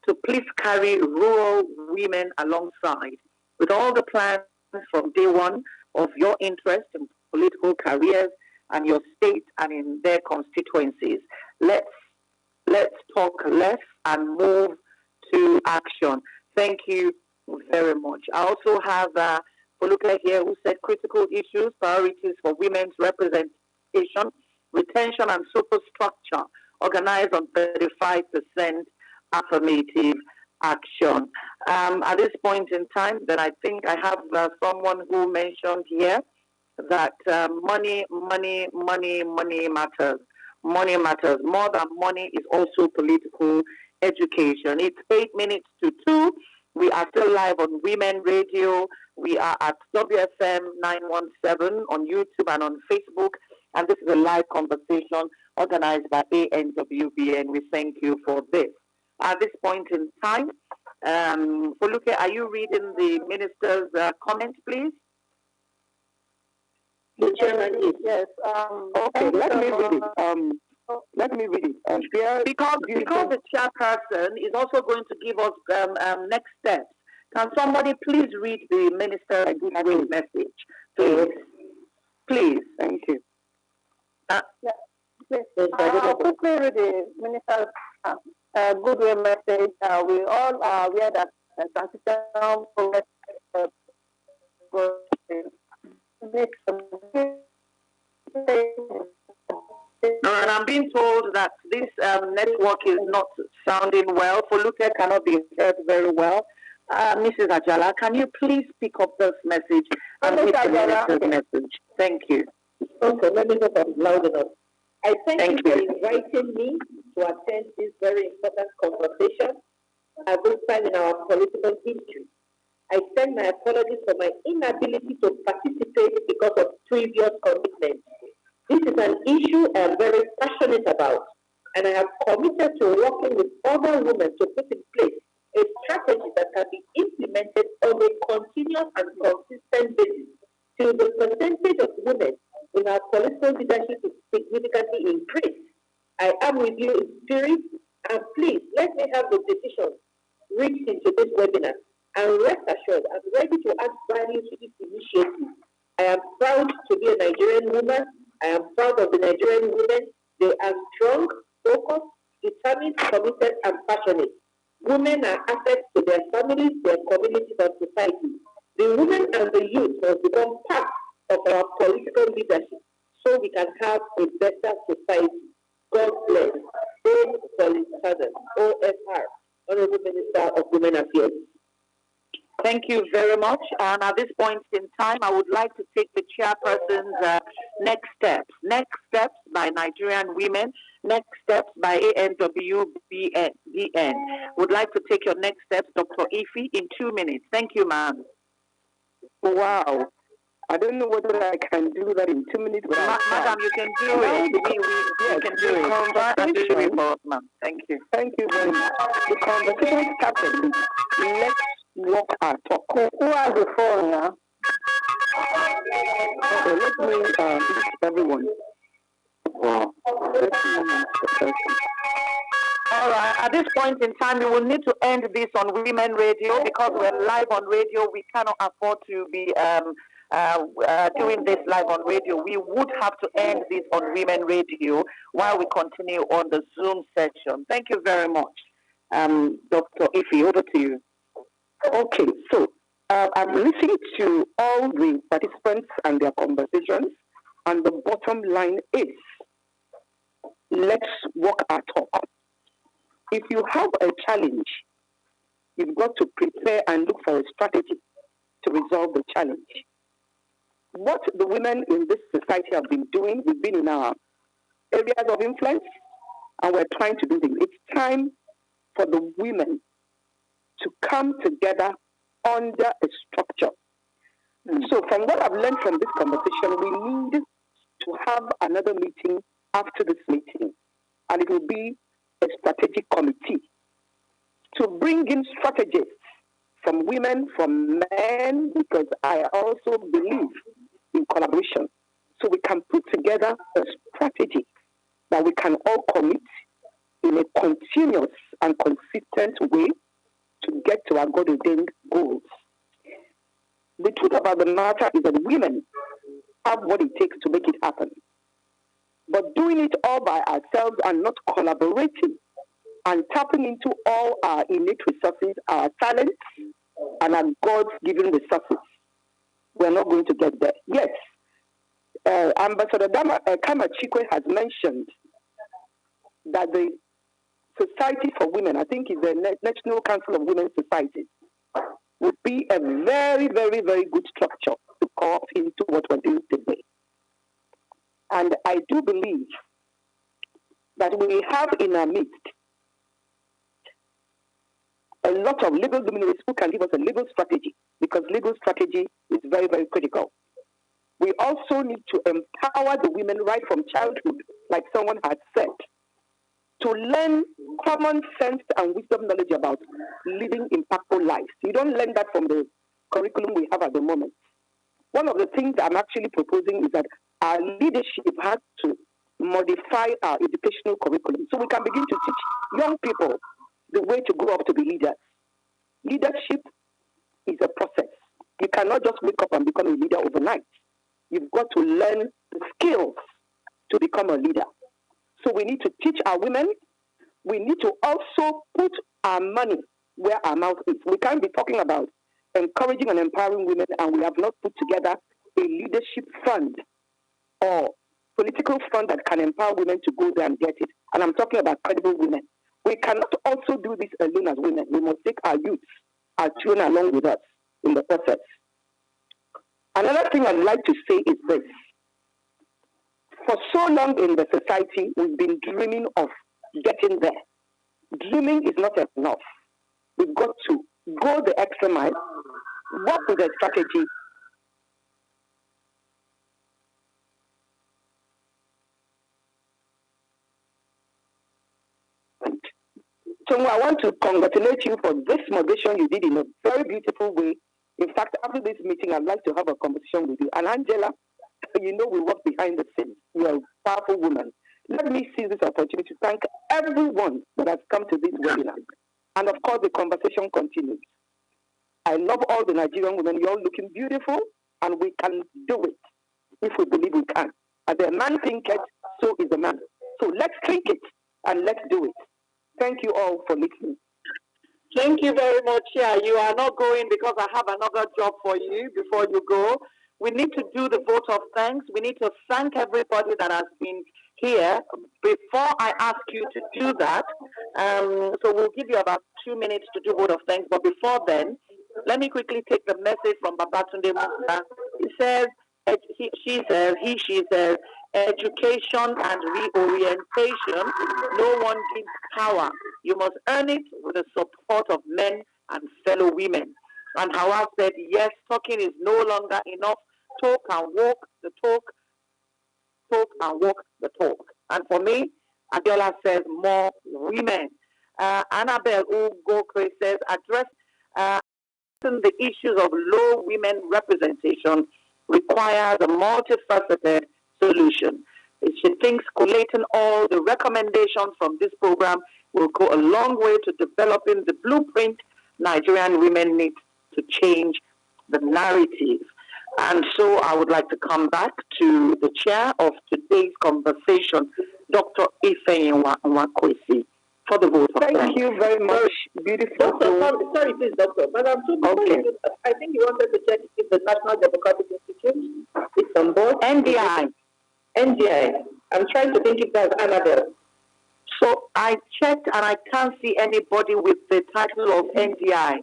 [SPEAKER 1] to please carry rural women alongside. With all the plans from day one of your interest in political careers and your state and in their constituencies, let's talk less and move to action. Thank you very much. I also have Foluke here who said critical issues, priorities for women's representation, retention and superstructure, organized on 35% affirmative action. At this point in time, then I think I have someone who mentioned here that money matters. Money matters. More than money is also political education. It's 8 minutes to 2. We are still live on Women Radio. We are at WFM 917 on YouTube and on Facebook. And this is a live conversation organized by ANWBN. We thank you for this. At this point in time, Foluke, are you reading the minister's comment, please?
[SPEAKER 2] The chairman is.
[SPEAKER 3] Yes.
[SPEAKER 4] Okay, let me read it. Let me read it.
[SPEAKER 1] Because the chairperson is also going to give us next steps. Can somebody please read the minister's message? Please. Thank you.
[SPEAKER 3] I'll quickly read the minister's goodwill message. We all are aware that transitional progress
[SPEAKER 1] and I'm being told that this network is not sounding well. Foluke cannot be heard very well. Mrs. Ajala, can you please pick up this message and read the minister's message? Thank you.
[SPEAKER 2] Okay, let me know if I'm loud enough. I thank you for inviting me to attend this very important conversation at this time in our political history. I send my apologies for my inability to participate because of previous commitments. This is an issue I am very passionate about, and I have committed to working with other women to put in place a strategy that can be implemented on a continuous and consistent basis till the percentage of women in our political leadership is significantly increased. I am with you in spirit, and please let me have the decisions reached into this webinar. And rest assured, I'm ready to add value to this initiative. I am proud to be a Nigerian woman. I am proud of the Nigerian women. They are strong, focused, determined, committed, and passionate. Women are assets to their families, their communities, and society. The women and the youth must become part of our political leadership so we can have a better society. God bless. OFR, Honorable Minister of Women Affairs.
[SPEAKER 1] Thank you very much. And at this point in time, I would like to take the chairperson's next steps. Next steps by Nigerian women. Next steps by ANWBN. Would like to take your next steps, Dr. Ife, in 2 minutes. Thank you, ma'am.
[SPEAKER 4] Wow. I don't know whether I can do that in 2 minutes.
[SPEAKER 1] Madam, you can do it. You can do it. Thank you.
[SPEAKER 4] Thank you very much. The conversation started. Let's walk our talk.
[SPEAKER 3] Who has the phone now?
[SPEAKER 4] Okay, let me introduce everyone. Wow.
[SPEAKER 1] All right. At this point in time, we will need to end this on Women Radio because we're live on radio. We cannot afford to be doing this live on radio. We would have to end this on Women Radio while we continue on the Zoom session. Thank you very much. Dr. Ife, over to you.
[SPEAKER 4] Okay, so I've listened to all the participants and their conversations, and the bottom line is, let's walk our talk. If you have a challenge, you've got to prepare and look for a strategy to resolve the challenge. What the women in this society have been doing, we've been in our areas of influence, and we're trying to do things. It's time for the women to come together under a structure. So from what I've learned from this conversation, we need to have another meeting after this meeting, and it will be a strategic committee to bring in strategists from women, from men, because I also believe in collaboration. So we can put together a strategy that we can all commit in a continuous and consistent way to get to our God-ordained goals. The truth about the matter is that women have what it takes to make it happen. But doing it all by ourselves and not collaborating and tapping into all our innate resources, our talents, and our God-given resources, we're not going to get there. Yes, Ambassador Kama Chikwe has mentioned that the Society for Women, I think it's the National Council of Women's Societies, would be a very, very, very good structure to co-opt into what we're doing today. And I do believe that we have in our midst a lot of legal luminaries who can give us a legal strategy, because legal strategy is very, very critical. We also need to empower the women right from childhood, like someone had said, to learn common sense and wisdom knowledge about living impactful lives. You don't learn that from the curriculum we have at the moment. One of the things I'm actually proposing is that our leadership has to modify our educational curriculum so we can begin to teach young people the way to grow up to be leaders. Leadership is a process. You cannot just wake up and become a leader overnight. You've got to learn the skills to become a leader. So we need to teach our women. We need to also put our money where our mouth is. We can't be talking about encouraging and empowering women and we have not put together a leadership fund or political fund that can empower women to go there and get it. And I'm talking about credible women. We cannot also do this alone as women. We must take our youth, our children along with us in the process. Another thing I'd like to say is this. For so long in the society, we've been dreaming of getting there. Dreaming is not enough. We've got to go the extra mile, work with a strategy, so I want to congratulate you for this moderation you did in a very beautiful way. In fact, after this meeting, I'd like to have a conversation with you. And Angela, you know we work behind the scenes. You're a powerful woman. Let me seize this opportunity to thank everyone that has come to this webinar. And of course, the conversation continues. I love all the Nigerian women. You're all looking beautiful, and we can do it if we believe we can. As a man thinketh, so is a man. So let's think it, and let's do it. Thank you all for listening.
[SPEAKER 1] Thank you very much. Yeah, you are not going because I have another job for you before you go. We need to do the vote of thanks. We need to thank everybody that has been here. Before I ask you to do that, so we'll give you about 2 minutes to do vote of thanks. But before then, let me quickly take the message from Babatunde Musa. He says, she says, education and reorientation, no one gives power. You must earn it with the support of men and fellow women. And Hawa said, yes, talking is no longer enough. Talk and walk the talk. Talk and walk the talk. And for me, Adiola says, more women. Annabelle Ugokwe says, address the issues of low women representation requires a multifaceted solution. She thinks collating all the recommendations from this program will go a long way to developing the blueprint Nigerian women need to change the narrative. And so I would like to come back to the chair of today's conversation, Dr. Ifeanyi Nwakwesi.
[SPEAKER 4] for the vote.
[SPEAKER 9] Thank you very much. Beautiful.
[SPEAKER 2] Doctor, sorry, please, Doctor. But I'm so
[SPEAKER 4] okay.
[SPEAKER 2] I think you wanted to check if the National Democratic Institute is on board.
[SPEAKER 1] NDI.
[SPEAKER 2] I'm trying to think if that's Annabelle.
[SPEAKER 1] So I checked and I can't see anybody with the title of NDI.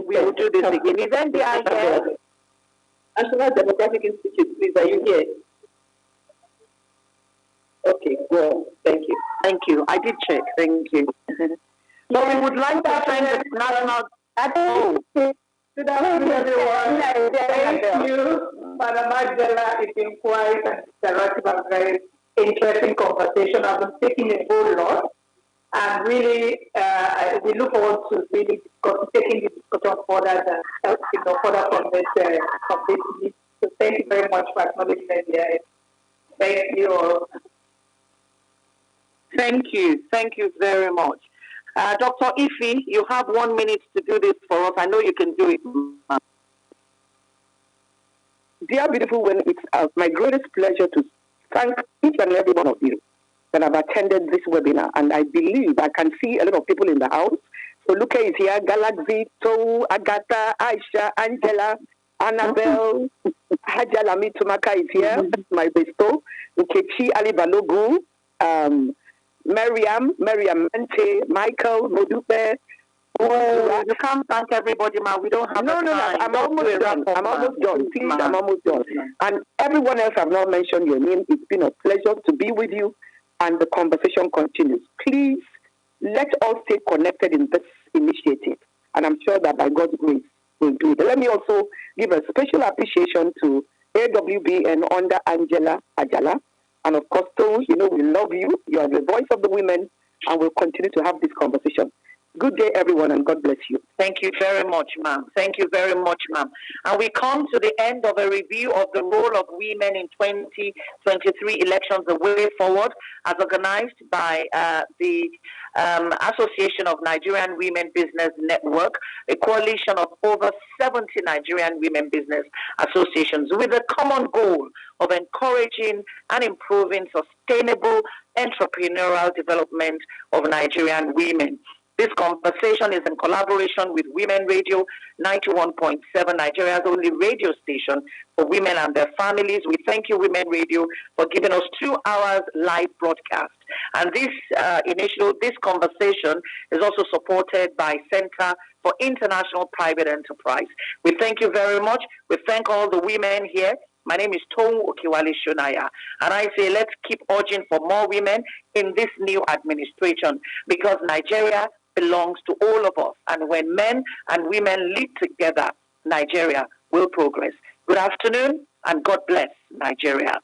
[SPEAKER 1] We will do this again. Is NDI here?
[SPEAKER 2] National Democratic Institute, please, are you here? Okay, well, thank you.
[SPEAKER 1] Thank you. I did check. Thank you. So we would like to thank the National...
[SPEAKER 6] Good afternoon, everyone. Thank you, Madam Magdala. It's been quite an interactive and very interesting conversation. I've been taking a whole lot, and really, we look forward to really taking this discussion further further from this meeting. So thank you very much for acknowledging it. Thank you all.
[SPEAKER 1] Thank you. Thank you very much. Dr. Ife, you have 1 minute to do this for us. I know you can do it.
[SPEAKER 4] Dear beautiful women, it's my greatest pleasure to thank each and every one of you that have attended this webinar. And I believe I can see a lot of people in the house. So Luca is here, Galaxy, Tou, Agatha, Aisha, Angela, Annabelle, Hajalami Tumaka is here, my bestow, Nkechi Ali Balogu, Miriam Mente, Michael, Modupe.
[SPEAKER 1] Oh, you can't thank everybody, ma. We don't have
[SPEAKER 4] No, I'm almost done. Please, I'm almost done. And everyone else I've not mentioned your name. It's been a pleasure to be with you, and the conversation continues. Please, let us stay connected in this initiative, and I'm sure that by God's grace, we'll do it. Let me also give a special appreciation to ANWBN under Angela Ajala. And of course, Tou, we love you. You are the voice of the women, and we'll continue to have this conversation. Good day, everyone, and God bless you.
[SPEAKER 1] Thank you very much, ma'am. Thank you very much, ma'am. And we come to the end of a review of the role of women in 2023 elections, the way forward, as organized by the Association of Nigerian Women Business Network, a coalition of over 70 Nigerian women business associations with a common goal of encouraging and improving sustainable entrepreneurial development of Nigerian women. This conversation is in collaboration with Women Radio 91.7, Nigeria's only radio station for women and their families. We thank you, Women Radio, for giving us 2 hours live broadcast. And this this conversation is also supported by Center for International Private Enterprise. We thank you very much. We thank all the women here. My name is Tou Okiwale Shunaya, and I say let's keep urging for more women in this new administration, because Nigeria belongs to all of us. And when men and women lead together, Nigeria will progress. Good afternoon, and God bless Nigeria.